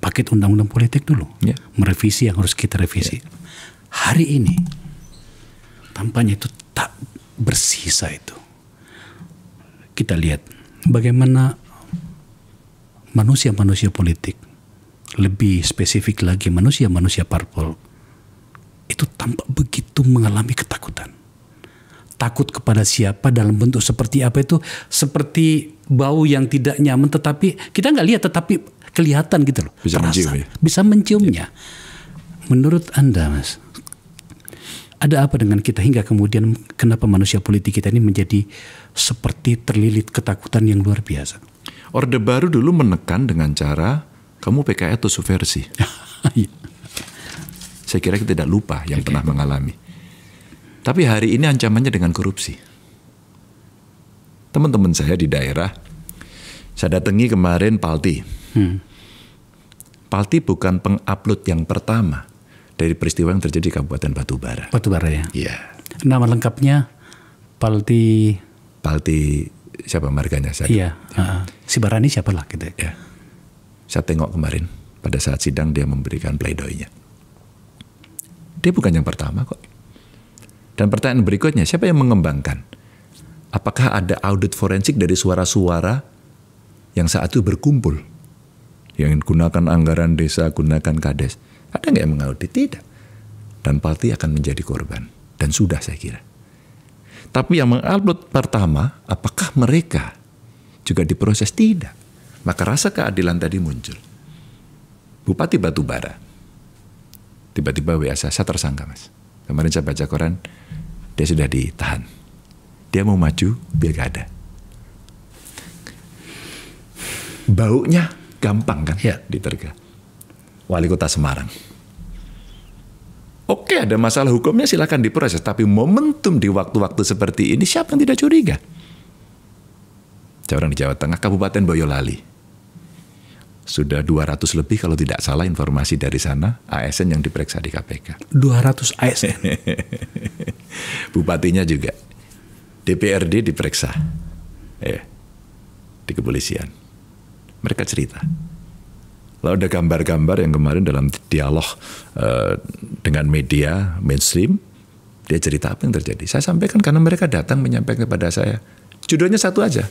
paket undang-undang politik dulu? Merevisi yang harus kita revisi. Hari ini tampaknya itu tak bersisa itu. Kita lihat bagaimana manusia-manusia politik, lebih spesifik lagi manusia-manusia parpol, itu tampak begitu mengalami ketakutan. Takut kepada siapa, dalam bentuk seperti apa itu, seperti bau yang tidak nyaman, tetapi kita nggak lihat, tetapi kelihatan gitu loh. Bisa mencium ya? Bisa menciumnya. Menurut Anda Mas, ada apa dengan kita hingga kemudian kenapa manusia politik kita ini menjadi seperti terlilit ketakutan yang luar biasa? Orde Baru dulu menekan dengan cara, kamu PKI atau subversi. Saya kira kita tidak lupa yang pernah mengalami. Tapi hari ini ancamannya dengan korupsi. Teman-teman saya di daerah, saya datangi kemarin Palti. Palti bukan pengupload yang pertama dari peristiwa yang terjadi di Kabupaten Batubara. Batubara ya? Iya. Nama lengkapnya Palti siapa marganya? Iya. Si Barani siapa lah gitu ya. Saya tengok kemarin pada saat sidang dia memberikan pleidoinya. Dia bukan yang pertama kok. Dan pertanyaan berikutnya, siapa yang mengembangkan? Apakah ada audit forensik dari suara-suara yang saat itu berkumpul? Yang gunakan anggaran desa, gunakan kades. Ada nggak yang mengaudit? Tidak. Dan Palti akan menjadi korban. Dan sudah saya kira. Tapi yang mengupload pertama, apakah mereka juga diproses? Tidak. Maka rasa keadilan tadi muncul. Bupati Batubara. Tiba-tiba WA saya tersangka Mas. Kemarin saya baca koran, dia sudah ditahan. Dia mau maju pilkada. Baunya gampang kan diterga. Wali Kota Semarang. Oke, ada masalah hukumnya silakan diproses. Tapi momentum di waktu-waktu seperti ini, siapa yang tidak curiga? Orang di Jawa Tengah, Kabupaten Boyolali. Sudah 200 lebih kalau tidak salah informasi dari sana, ASN yang diperiksa di KPK. 200 ASN? Bupatinya juga. DPRD diperiksa. Di kepolisian. Mereka cerita. Lalu ada gambar-gambar yang kemarin dalam dialog dengan media mainstream, dia cerita apa yang terjadi. Saya sampaikan karena mereka datang menyampaikan kepada saya. Judulnya satu aja.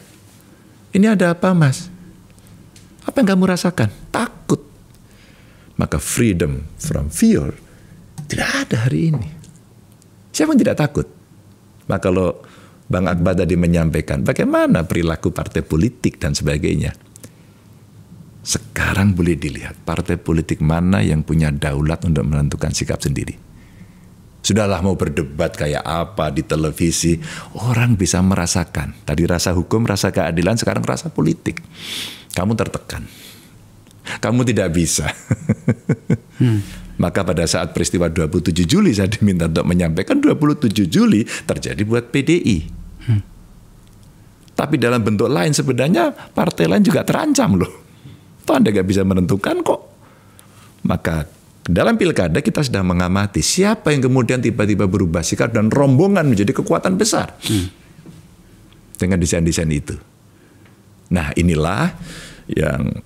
Ini ada apa Mas? Apa yang kamu rasakan? Takut. Maka freedom from fear tidak ada hari ini. Siapa yang tidak takut? Maka kalau Bang Akbar tadi menyampaikan bagaimana perilaku partai politik dan sebagainya. Sekarang boleh dilihat partai politik mana yang punya daulat untuk menentukan sikap sendiri. Sudahlah mau berdebat kayak apa di televisi. Orang bisa merasakan. Tadi rasa hukum, rasa keadilan, sekarang rasa politik. Kamu tertekan. Kamu tidak bisa. Maka pada saat peristiwa 27 Juli saya diminta untuk menyampaikan 27 Juli terjadi buat PDI. Tapi dalam bentuk lain sebenarnya partai lain juga terancam loh. Toh Anda gak bisa menentukan kok. Maka dalam pilkada kita sedang mengamati siapa yang kemudian tiba-tiba berubah sikap dan rombongan menjadi kekuatan besar. Dengan desain-desain itu. Nah inilah yang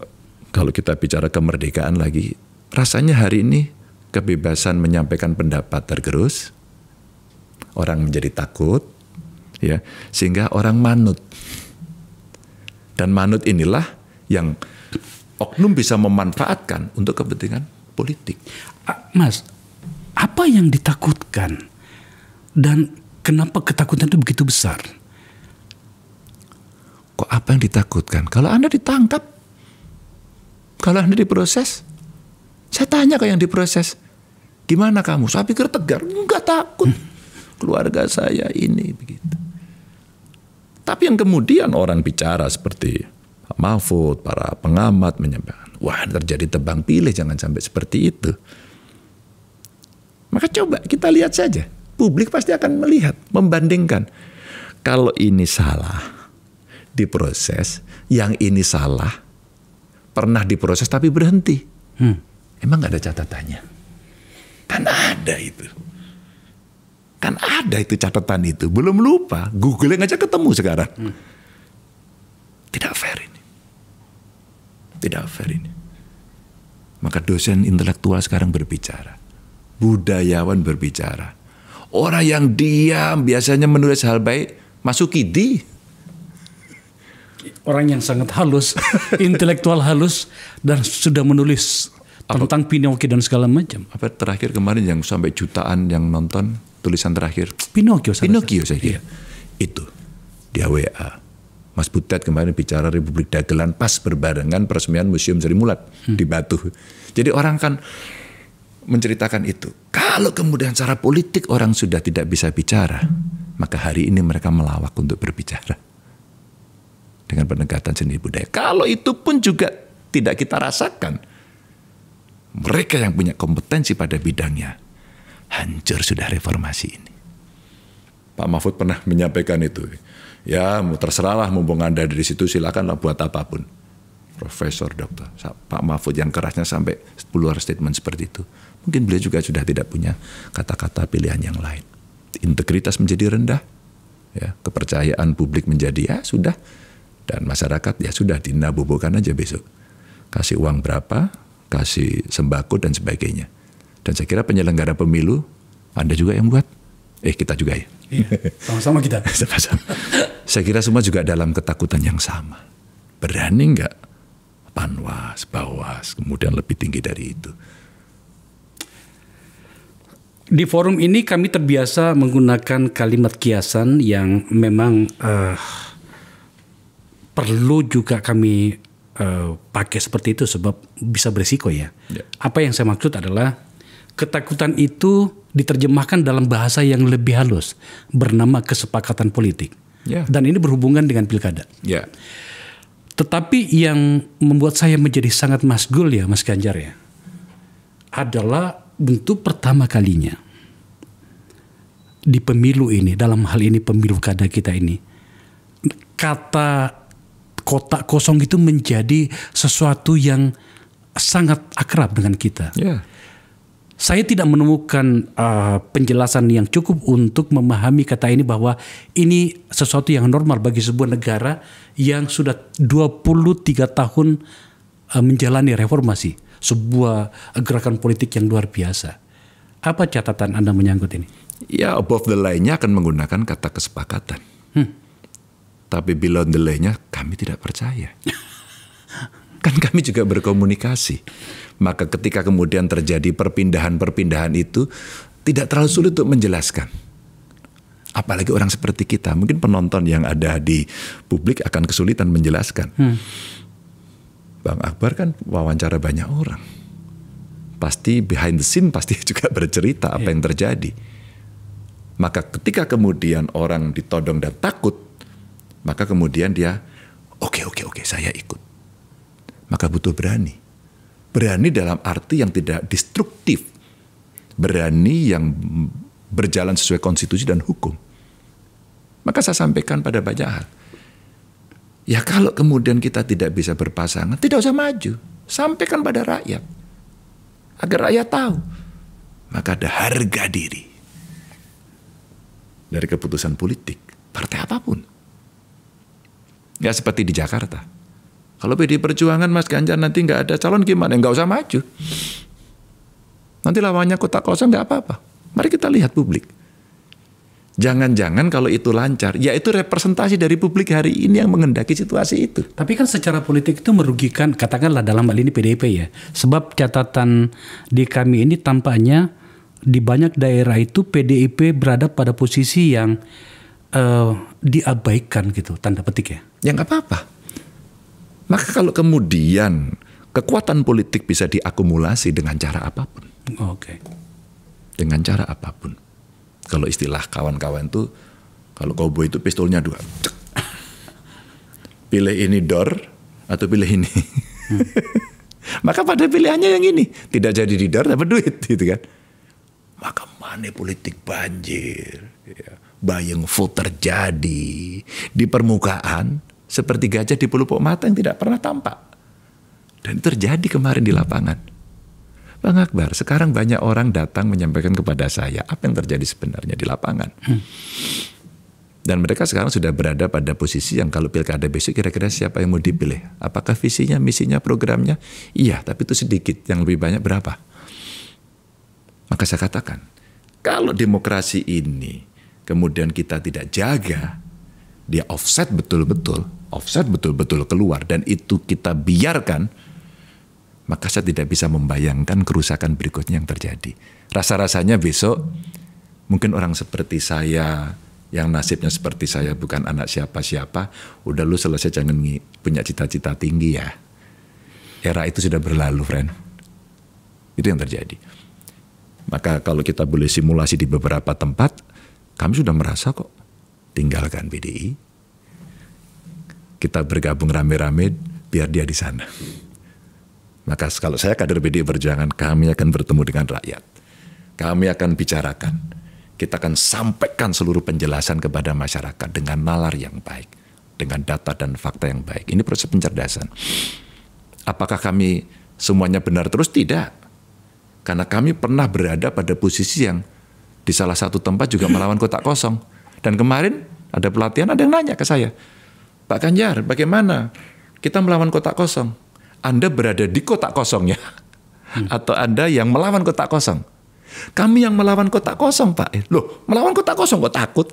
kalau kita bicara kemerdekaan lagi, rasanya hari ini kebebasan menyampaikan pendapat tergerus, orang menjadi takut, ya, sehingga orang manut. Dan manut inilah yang oknum bisa memanfaatkan untuk kepentingan politik. Mas, apa yang ditakutkan dan kenapa ketakutan itu begitu besar? Kok apa yang ditakutkan? Kalau Anda ditangkap, kalau Anda diproses, saya tanya ke yang diproses, gimana kamu? Saya pikir tegar, enggak takut. Keluarga saya ini begitu. Tapi yang kemudian orang bicara seperti Pak Mahfud, para pengamat menyampaikan, wah terjadi tebang pilih, jangan sampai seperti itu. Maka coba kita lihat saja. Publik pasti akan melihat, membandingkan. Kalau ini salah, diproses, yang ini salah, pernah diproses tapi berhenti. Emang gak ada catatannya? Kan ada itu. Kan ada itu catatan itu. Belum lupa, googling aja ketemu sekarang. Tidak fair ini. Tidak fair ini. Maka dosen intelektual sekarang berbicara. Budayawan berbicara. Orang yang diam biasanya menulis hal baik, masuk ID. Orang yang sangat halus, intelektual halus, dan sudah menulis tentang Pinocchio dan segala macam. Apa terakhir kemarin yang sampai jutaan yang nonton, tulisan terakhir? Pinocchio saya kira. Itu, dia WA. Mas Butet kemarin bicara Republik Dagelan pas berbarengan peresmian Museum Sri Mulat di Batu. Jadi orang kan menceritakan itu. Kalau kemudian secara politik orang sudah tidak bisa bicara, maka hari ini mereka melawak untuk berbicara. Dengan pendekatan seni budaya. Kalau itu pun juga tidak kita rasakan. Mereka yang punya kompetensi pada bidangnya, hancur sudah reformasi ini. Pak Mahfud pernah menyampaikan itu. Ya terserahlah, mumpung Anda dari situ silakanlah buat apapun. Profesor, dokter, Pak Mahfud yang kerasnya sampai 10 statement seperti itu. Mungkin beliau juga sudah tidak punya kata-kata pilihan yang lain. Integritas menjadi rendah, ya, kepercayaan publik menjadi ya sudah, dan masyarakat ya sudah dinabubukan aja besok. Kasih uang berapa, kasih sembako dan sebagainya. Dan saya kira penyelenggara pemilu, Anda juga yang buat, kita juga ya. Iya, sama-sama kita. Sama-sama. Saya kira semua juga dalam ketakutan yang sama. Berani nggak panwas, bawas, kemudian lebih tinggi dari itu. Di forum ini kami terbiasa menggunakan kalimat kiasan yang memang perlu juga kami pakai seperti itu sebab bisa berisiko ya. Apa yang saya maksud adalah ketakutan itu diterjemahkan dalam bahasa yang lebih halus bernama kesepakatan politik. Dan ini berhubungan dengan pilkada. Tetapi yang membuat saya menjadi sangat masgul ya Mas Ganjar ya, adalah untuk pertama kalinya di pemilu ini, dalam hal ini pemilu kada kita ini, kata kotak kosong itu menjadi sesuatu yang sangat akrab dengan kita. Saya tidak menemukan penjelasan yang cukup untuk memahami kata ini bahwa ini sesuatu yang normal bagi sebuah negara yang sudah 23 tahun menjalani reformasi, sebuah gerakan politik yang luar biasa. Apa catatan Anda menyangkut ini? Ya, above the line-nya akan menggunakan kata kesepakatan. Tapi below the line-nya kami tidak percaya. Kan kami juga berkomunikasi. Maka ketika kemudian terjadi perpindahan-perpindahan itu tidak terlalu sulit untuk menjelaskan. Apalagi orang seperti kita. Mungkin penonton yang ada di publik akan kesulitan menjelaskan. Bang Akbar kan wawancara banyak orang. Pasti behind the scene pasti juga bercerita apa yang terjadi. Maka ketika kemudian orang ditodong dan takut, maka kemudian dia oke, saya ikut. Maka butuh berani. Berani dalam arti yang tidak destruktif. Berani yang berjalan sesuai konstitusi dan hukum. Maka saya sampaikan pada banyak hal. Ya kalau kemudian kita tidak bisa berpasangan, tidak usah maju. Sampaikan pada rakyat. Agar rakyat tahu. Maka ada harga diri. Dari keputusan politik. Partai apapun. Ya seperti di Jakarta. Kalau PD Perjuangan Mas Ganjar nanti nggak ada calon gimana? Nggak usah maju. Nanti lawannya kotak kosong nggak apa-apa. Mari kita lihat publik. Jangan-jangan kalau itu lancar, ya itu representasi dari publik hari ini yang mengendaki situasi itu. Tapi kan secara politik itu merugikan, katakanlah dalam hal ini PDIP ya. Sebab catatan di kami ini tampaknya di banyak daerah itu PDIP berada pada posisi yang diabaikan gitu, tanda petik ya. Ya nggak apa-apa. Maka kalau kemudian kekuatan politik bisa diakumulasi dengan cara apapun. Oke. Dengan cara apapun. Kalau istilah kawan-kawan tuh, kalau cowboy itu pistolnya 2. Pilih ini door atau pilih ini. Maka pada pilihannya yang ini. Tidak jadi di door dapat duit gitu kan. Maka money politik banjir. Ya. Buying vote terjadi. Di permukaan seperti gajah di pelupuk mata yang tidak pernah tampak. Dan terjadi kemarin di lapangan. Bang Akbar, sekarang banyak orang datang menyampaikan kepada saya apa yang terjadi sebenarnya di lapangan. Dan mereka sekarang sudah berada pada posisi yang kalau pilkada besok kira-kira siapa yang mau dipilih. Apakah visinya, misinya, programnya? Iya, tapi itu sedikit. Yang lebih banyak berapa? Maka saya katakan, kalau demokrasi ini kemudian kita tidak jaga, dia offset betul-betul keluar dan itu kita biarkan, maka saya tidak bisa membayangkan kerusakan berikutnya yang terjadi. Rasa-rasanya besok mungkin orang seperti saya, yang nasibnya seperti saya bukan anak siapa-siapa, udah lu selesai jangan punya cita-cita tinggi ya. Era itu sudah berlalu, friend. Itu yang terjadi. Maka kalau kita boleh simulasi di beberapa tempat, kami sudah merasa kok tinggalkan PDI. Kita bergabung rame-rame biar dia di sana. Maka kalau saya kader PDI Perjuangan, kami akan bertemu dengan rakyat. Kami akan bicarakan. Kita akan sampaikan seluruh penjelasan kepada masyarakat dengan nalar yang baik. Dengan data dan fakta yang baik. Ini proses pencerdasan. Apakah kami semuanya benar terus? Tidak. Karena kami pernah berada pada posisi yang di salah satu tempat juga melawan kotak kosong. Dan kemarin ada pelatihan, ada yang nanya ke saya. Pak Ganjar, bagaimana kita melawan kotak kosong? Anda berada di kotak kosongnya atau Anda yang melawan kotak kosong? Kami yang melawan kotak kosong, Pak. Loh, melawan kotak kosong kok takut?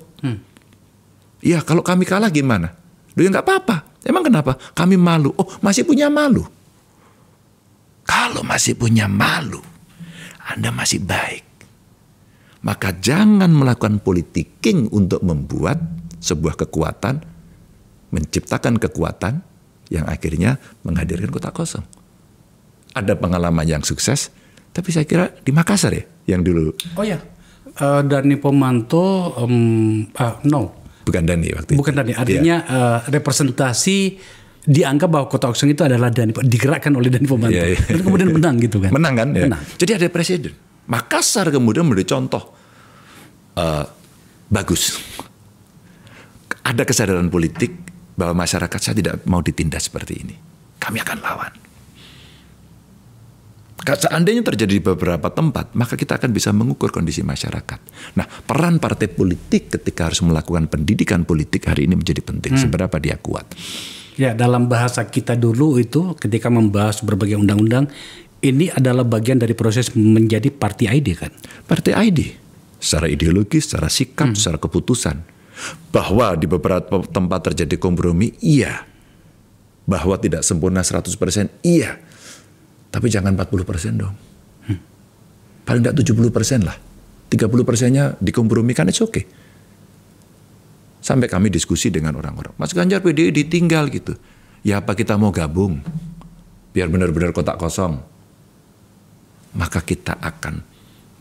Iya, kalau kami kalah gimana? Loh ya nggak apa-apa. Emang kenapa? Kami malu. Oh, masih punya malu. Kalau masih punya malu, Anda masih baik. Maka jangan melakukan politiking untuk membuat sebuah kekuatan, menciptakan kekuatan yang akhirnya menghadirkan kotak kosong. Ada pengalaman yang sukses, tapi saya kira di Makassar ya, yang dulu. Oh ya, Dhani Pomanto, no. Bukan Dhani waktu itu. Bukan Dhani, artinya representasi dianggap bahwa kotak kosong itu adalah Dhani, digerakkan oleh Dhani Pomanto. Dan kemudian menang gitu kan. Menang kan? Ya. Menang. Jadi ada presiden. Makassar kemudian menjadi contoh bagus. Ada kesadaran politik bahwa masyarakat saya tidak mau ditindas seperti ini. Kami akan lawan. Seandainya terjadi di beberapa tempat, maka kita akan bisa mengukur kondisi masyarakat. Nah, peran partai politik ketika harus melakukan pendidikan politik hari ini menjadi penting. Seberapa dia kuat. Ya, dalam bahasa kita dulu itu ketika membahas berbagai undang-undang, ini adalah bagian dari proses menjadi party ID kan? Party ID. Secara ideologis, secara sikap, secara keputusan. Bahwa di beberapa tempat terjadi kompromi, iya. Bahwa tidak sempurna 100%, iya. Tapi jangan 40% dong. Paling tidak 70% lah. 30%-nya dikompromikan, it's okay. Sampai kami diskusi dengan orang-orang. Mas Ganjar PDI ditinggal gitu. Ya apa kita mau gabung? Biar benar-benar kotak kosong. Maka kita akan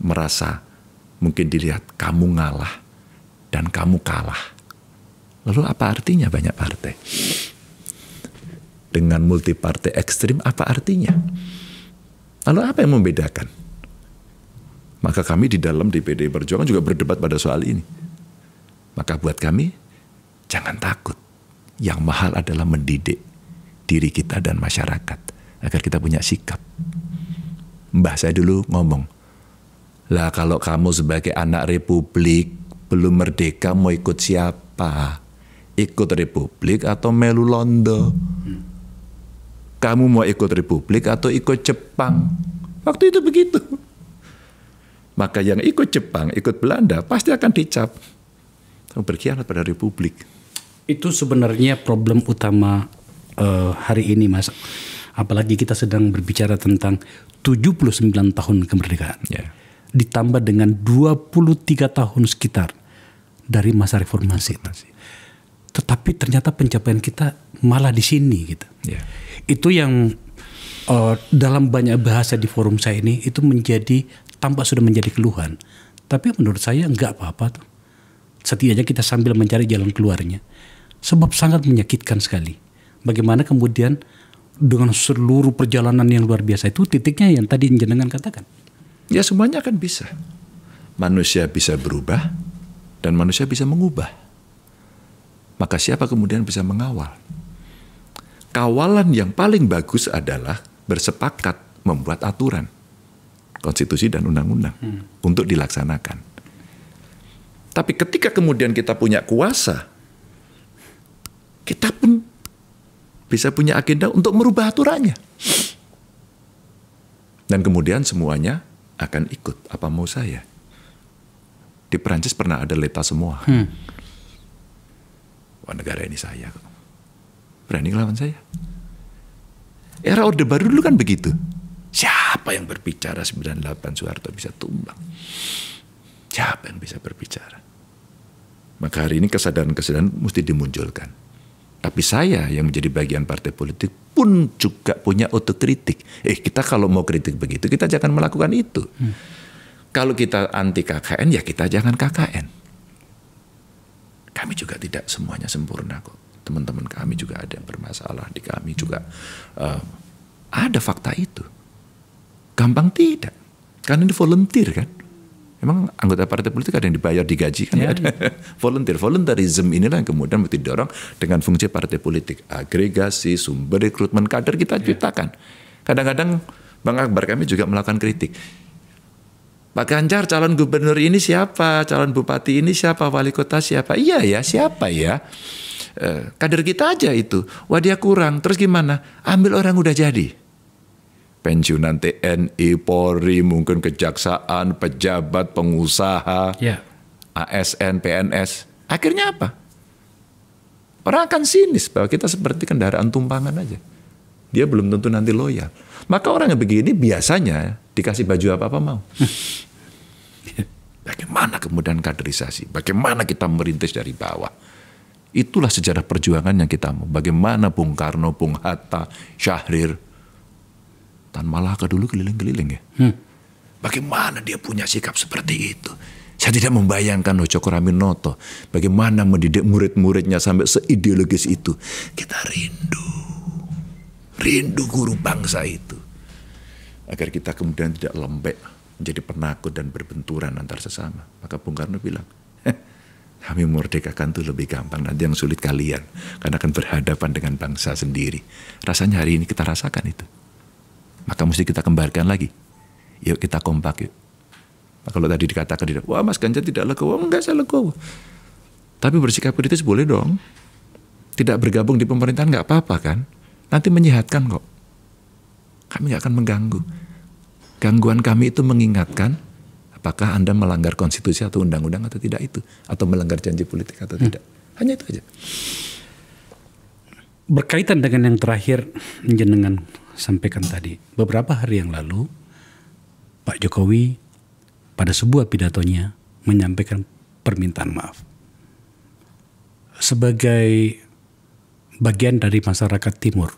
merasa mungkin dilihat kamu ngalah. Dan kamu kalah. Lalu apa artinya banyak partai? Dengan multi partai ekstrim apa artinya? Lalu apa yang membedakan? Maka kami di dalam DPD Perjuangan juga berdebat pada soal ini. Maka buat kami, jangan takut. Yang mahal adalah mendidik diri kita dan masyarakat. Agar kita punya sikap. Mbah saya dulu ngomong, lah kalau kamu sebagai anak republik, belum merdeka mau ikut siapa? Ikut republik atau melu londo? Kamu mau ikut republik atau ikut Jepang? Waktu itu begitu. Maka yang ikut Jepang, ikut Belanda pasti akan dicap. Kamu berkhianat pada Republik. Itu sebenarnya problem utama hari ini, Mas. Apalagi kita sedang berbicara tentang 79 tahun kemerdekaan. Ya. Ditambah dengan 23 tahun sekitar dari masa reformasi. Tetapi ternyata pencapaian kita malah di sini gitu. Ya. Itu yang dalam banyak bahasa di forum saya ini itu tampak sudah menjadi keluhan. Tapi menurut saya enggak apa-apa tuh. Setidaknya kita sambil mencari jalan keluarnya. Sebab sangat menyakitkan sekali. Bagaimana kemudian dengan seluruh perjalanan yang luar biasa itu titiknya yang tadi jenengan katakan. Ya semuanya akan bisa. Manusia bisa berubah dan manusia bisa mengubah. Maka siapa kemudian bisa mengawal? Kawalan yang paling bagus adalah bersepakat membuat aturan, konstitusi dan undang-undang untuk dilaksanakan. Tapi ketika kemudian kita punya kuasa, kita pun bisa punya agenda untuk merubah aturannya. Dan kemudian semuanya akan ikut apa mau saya. Di Perancis pernah ada l'État semua. Wah, negara ini saya kok. Berani ngelawan saya. Era Orde Baru dulu kan begitu. Siapa yang berbicara 98 Soeharto bisa tumbang? Siapa yang bisa berbicara? Maka hari ini kesadaran-kesadaran mesti dimunculkan. Tapi saya yang menjadi bagian partai politik pun juga punya otokritik. Kita kalau mau kritik begitu, kita jangan melakukan itu. Kalau kita anti KKN, ya kita jangan KKN. Kami juga tidak semuanya sempurna kok. Teman-teman kami juga ada yang bermasalah. Di kami juga ada fakta itu. Gampang tidak. Karena ini volunteer kan. Emang anggota partai politik ada yang dibayar, digaji kan? Ya, ada. Volunteer. Volunteerism inilah yang kemudian mesti didorong dengan fungsi partai politik. Agregasi, sumber rekrutmen kader kita ciptakan. Kadang-kadang Bang Akbar kami juga melakukan kritik. Pak Ganjar calon gubernur ini siapa? Calon bupati ini siapa? Wali kota siapa? Iya ya, siapa ya? Kader kita aja itu. Wah dia kurang. Terus gimana? Ambil orang udah jadi. Pensiunan TNI, Polri, mungkin kejaksaan, pejabat, pengusaha, ASN, PNS. Akhirnya apa? Orang akan sinis bahwa kita seperti kendaraan tumpangan aja. Dia belum tentu nanti loyal. Maka orang yang begini biasanya dikasih baju apa-apa mau. Bagaimana kemudian kaderisasi? Bagaimana kita merintis dari bawah? Itulah sejarah perjuangan yang kita mau. Bagaimana Bung Karno, Bung Hatta, Syahrir, Tan Malaka dulu keliling-keliling ya. Bagaimana dia punya sikap seperti itu? Saya tidak membayangkan Cokro Aminoto. Bagaimana mendidik murid-muridnya sampai seideologis itu. Kita rindu guru bangsa itu. Agar kita kemudian tidak lembek, menjadi penakut dan berbenturan antar sesama. Maka Bung Karno bilang, kami memerdekakan itu lebih gampang. Nanti yang sulit kalian. Karena akan berhadapan dengan bangsa sendiri. Rasanya hari ini kita rasakan itu. Maka mesti kita kembarkan lagi. Yuk kita kompak yuk. Maka kalau tadi dikatakan, wah Mas Ganjar tidak legowo. Enggak, saya legowo. Tapi bersikap kritis boleh dong. Tidak bergabung di pemerintahan nggak apa-apa kan. Nanti menyehatkan kok. Kami nggak akan mengganggu. Gangguan kami itu mengingatkan apakah Anda melanggar konstitusi atau undang-undang atau tidak itu. Atau melanggar janji politik atau tidak. Hanya itu aja. Berkaitan dengan yang terakhir jenengan sampaikan tadi. Beberapa hari yang lalu Pak Jokowi pada sebuah pidatonya menyampaikan permintaan maaf. Sebagai bagian dari masyarakat Timur,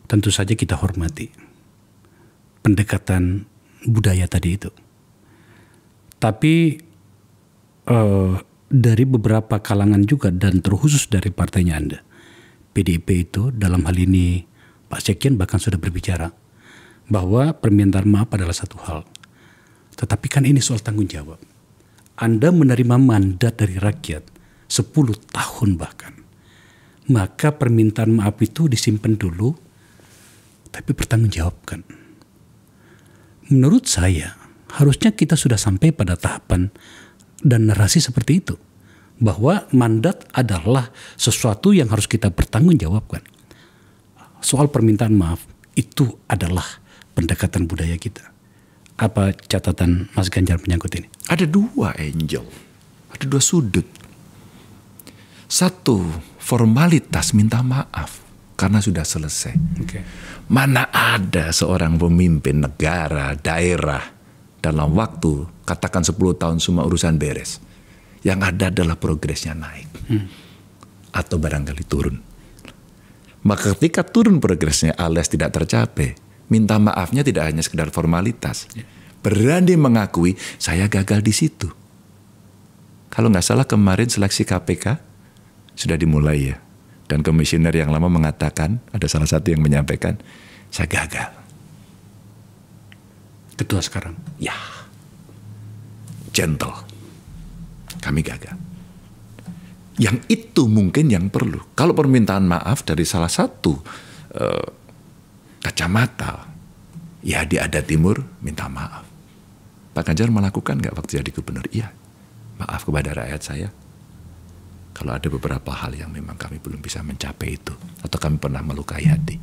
tentu saja kita hormati pendekatan budaya tadi itu. Tapi dari beberapa kalangan juga dan terkhusus dari partainya Anda, PDIP itu dalam hal ini Pak Sekjen bahkan sudah berbicara bahwa permintaan maaf adalah satu hal. Tetapi kan ini soal tanggung jawab. Anda menerima mandat dari rakyat 10 tahun bahkan. Maka permintaan maaf itu disimpan dulu, tapi bertanggungjawabkan. Menurut saya, harusnya kita sudah sampai pada tahapan dan narasi seperti itu. Bahwa mandat adalah sesuatu yang harus kita bertanggungjawabkan. Soal permintaan maaf, itu adalah pendekatan budaya kita. Apa catatan Mas Ganjar menyangkut ini? Ada dua angel. ada dua sudut. Satu, formalitas minta maaf karena sudah selesai. Okay. Mana ada seorang pemimpin negara, daerah dalam waktu katakan 10 tahun semua urusan beres. Yang ada adalah progresnya naik. Atau barangkali turun. Maka ketika turun progresnya alias tidak tercapai, minta maafnya tidak hanya sekedar formalitas. Berani mengakui saya gagal di situ. Kalau nggak salah kemarin seleksi KPK sudah dimulai ya. Dan komisioner yang lama mengatakan, ada salah satu yang menyampaikan, saya gagal. Ketua sekarang? Ya. Gentle. Kami gagal. Yang itu mungkin yang perlu. Kalau permintaan maaf dari salah satu kacamata, ya di Ada Timur minta maaf. Pak Ganjar melakukan nggak waktu jadi gubernur? Iya. Maaf kepada rakyat saya. Kalau ada beberapa hal yang memang kami belum bisa mencapai itu. Atau kami pernah melukai hati.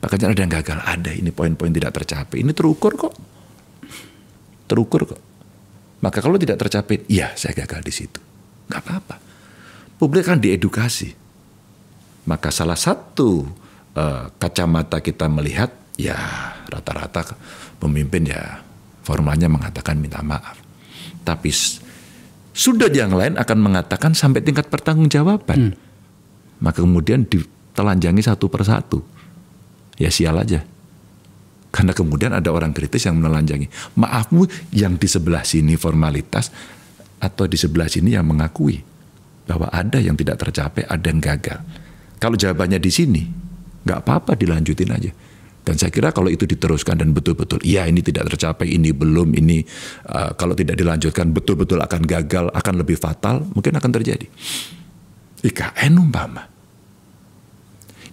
Pak Ganjar ada yang gagal? Ada. Ini poin-poin tidak tercapai. Ini terukur kok. Terukur kok. Maka kalau tidak tercapai, iya saya gagal di situ. Nggak apa-apa. Publik kan diedukasi. Maka salah satu kacamata kita melihat, ya rata-rata pemimpin ya formalnya mengatakan minta maaf. Tapi sudut yang lain akan mengatakan sampai tingkat pertanggungjawaban. Maka kemudian ditelanjangi satu persatu. Ya sial aja. Karena kemudian ada orang kritis yang menelanjangi. Maafmu yang di sebelah sini formalitas atau di sebelah sini yang mengakui bahwa ada yang tidak tercapai, ada yang gagal. Kalau jawabannya di sini, nggak apa-apa dilanjutin aja. Dan saya kira kalau itu diteruskan dan betul-betul, iya ini tidak tercapai, ini belum, ini kalau tidak dilanjutkan betul-betul akan gagal, akan lebih fatal, mungkin akan terjadi. IKN umpama.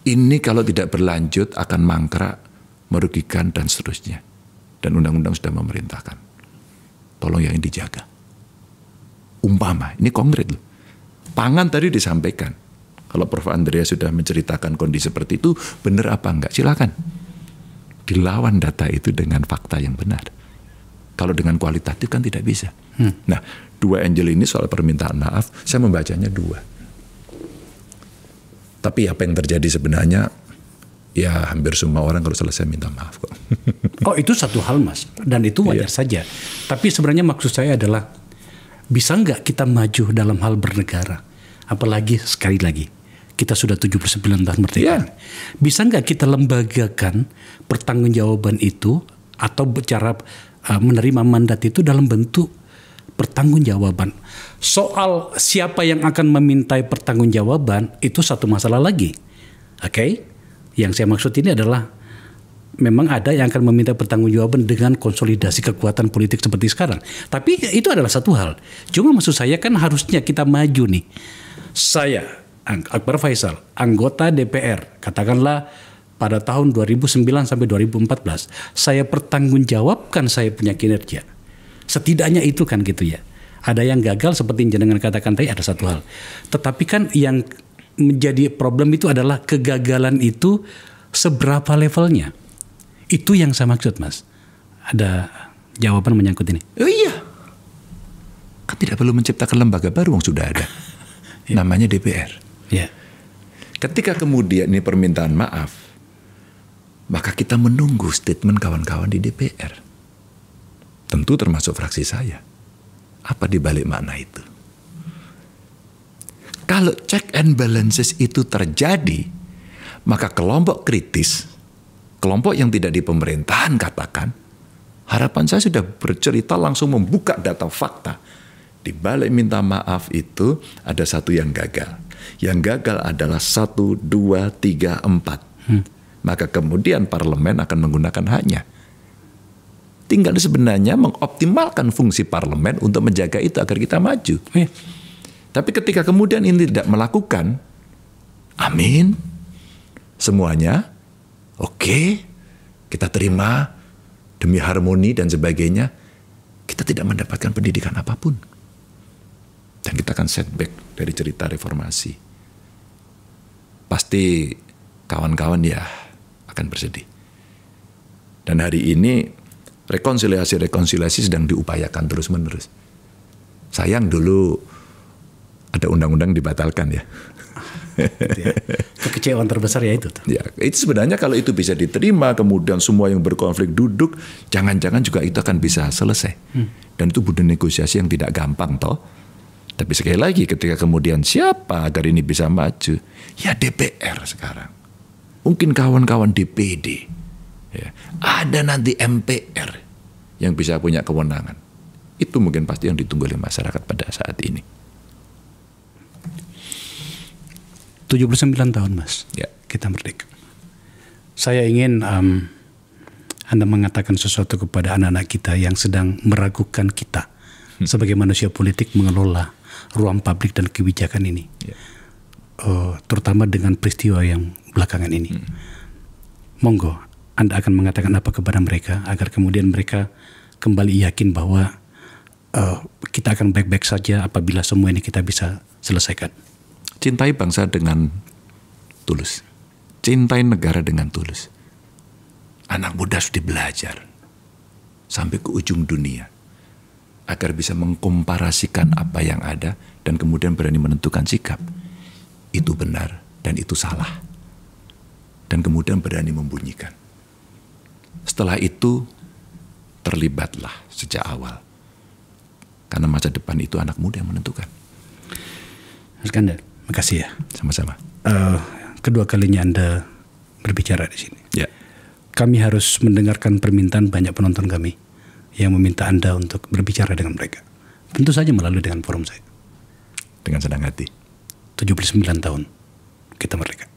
Ini kalau tidak berlanjut akan mangkrak, merugikan dan seterusnya. Dan undang-undang sudah memerintahkan. Tolong yang ini dijaga. Umpama, ini konkret loh. Pangan tadi disampaikan. Kalau Prof. Andrea sudah menceritakan kondisi seperti itu, benar apa enggak? Silakan. Dilawan data itu dengan fakta yang benar. Kalau dengan kualitatif kan tidak bisa. Nah, dua angle ini soal permintaan maaf, saya membacanya dua. Tapi apa yang terjadi sebenarnya, ya hampir semua orang kalau selesai minta maaf kok. Oh itu satu hal Mas, dan itu wajar saja. Tapi sebenarnya maksud saya adalah, bisa nggak kita maju dalam hal bernegara? Apalagi sekali lagi, kita sudah 79 tahun merdeka. Bisa nggak kita lembagakan pertanggungjawaban itu atau cara menerima mandat itu dalam bentuk pertanggungjawaban. Soal siapa yang akan memintai pertanggungjawaban itu satu masalah lagi. Oke? Yang saya maksud ini adalah memang ada yang akan meminta pertanggungjawaban dengan konsolidasi kekuatan politik seperti sekarang. Tapi itu adalah satu hal. Cuma maksud saya kan harusnya kita maju nih. Saya, Akbar Faisal, anggota DPR, katakanlah pada tahun 2009 sampai 2014, saya pertanggungjawabkan saya punya kinerja. Setidaknya itu kan gitu ya. Ada yang gagal seperti yang jenengan katakan tadi, ada satu hal. Tetapi kan yang menjadi problem itu adalah kegagalan itu seberapa levelnya. Itu yang saya maksud Mas. Ada jawaban menyangkut ini? Oh iya. Kan tidak perlu menciptakan lembaga baru yang sudah ada. Namanya DPR. Ya. Ketika kemudian ini permintaan maaf, maka kita menunggu statement kawan-kawan di DPR. Tentu termasuk fraksi saya. Apa dibalik makna itu? Kalau check and balances itu terjadi, maka kelompok kritis, kelompok yang tidak di pemerintahan katakan, harapan saya sudah bercerita langsung membuka data fakta. Di balik minta maaf itu ada satu yang gagal. Yang gagal adalah 1, 2, 3, 4. Maka kemudian parlemen akan menggunakan haknya. Tinggal sebenarnya mengoptimalkan fungsi parlemen untuk menjaga itu agar kita maju. Tapi ketika kemudian ini tidak melakukan, amin, semuanya oke, kita terima demi harmoni dan sebagainya, kita tidak mendapatkan pendidikan apapun. Dan kita akan setback dari cerita reformasi. Pasti kawan-kawan ya akan bersedih. Dan hari ini rekonsiliasi sedang diupayakan terus-menerus. Sayang dulu ada undang-undang dibatalkan ya. Gitu ya. Kekecewaan terbesar ya itu tuh. Ya, itu sebenarnya kalau itu bisa diterima, kemudian semua yang berkonflik duduk, jangan-jangan juga itu akan bisa selesai. Dan itu butuh negosiasi yang tidak gampang toh. Tapi sekali lagi ketika kemudian siapa agar ini bisa maju? Ya DPR sekarang. Mungkin kawan-kawan DPD. Ya. Ada nanti MPR yang bisa punya kewenangan. Itu mungkin pasti yang ditunggu oleh masyarakat pada saat ini. 79 tahun Mas, Ya. kita merdeka. Saya ingin Anda mengatakan sesuatu kepada anak-anak kita yang sedang meragukan kita sebagai manusia politik mengelola ruang publik dan kebijakan ini. Ya. Terutama dengan peristiwa yang belakangan ini. Monggo, Anda akan mengatakan apa kepada mereka agar kemudian mereka kembali yakin bahwa kita akan baik-baik saja apabila semua ini kita bisa selesaikan. Cintai bangsa dengan tulus. Cintai negara dengan tulus. Anak muda harus belajar sampai ke ujung dunia agar bisa mengkomparasikan apa yang ada dan kemudian berani menentukan sikap. Itu benar dan itu salah. Dan kemudian berani membunyikan. Setelah itu terlibatlah sejak awal. Karena masa depan itu anak muda yang menentukan. Mas Ganda, makasih ya. Sama-sama. Kedua kalinya Anda berbicara di sini. Ya. Kami harus mendengarkan permintaan banyak penonton kami yang meminta Anda untuk berbicara dengan mereka. Tentu saja melalui dengan forum saya. Dengan senang hati. 79 tahun kita merdeka.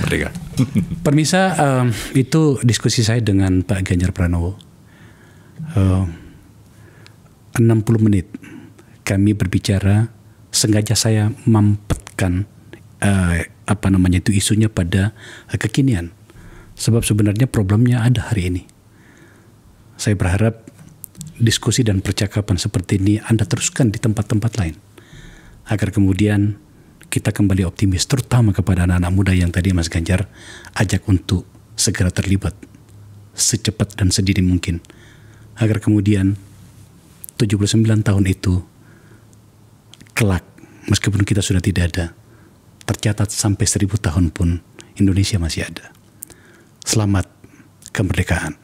Merdeka. Permisa, itu diskusi saya dengan Pak Ganjar Pranowo. 60 menit kami berbicara, sengaja saya mampetkan itu isunya pada kekinian. Sebab sebenarnya problemnya ada hari ini. Saya berharap diskusi dan percakapan seperti ini Anda teruskan di tempat-tempat lain. Agar kemudian kita kembali optimis, terutama kepada anak-anak muda yang tadi Mas Ganjar ajak untuk segera terlibat secepat dan sedini mungkin. Agar kemudian 79 tahun itu kelak, meskipun kita sudah tidak ada, tercatat sampai 1000 tahun pun Indonesia masih ada. Selamat kemerdekaan.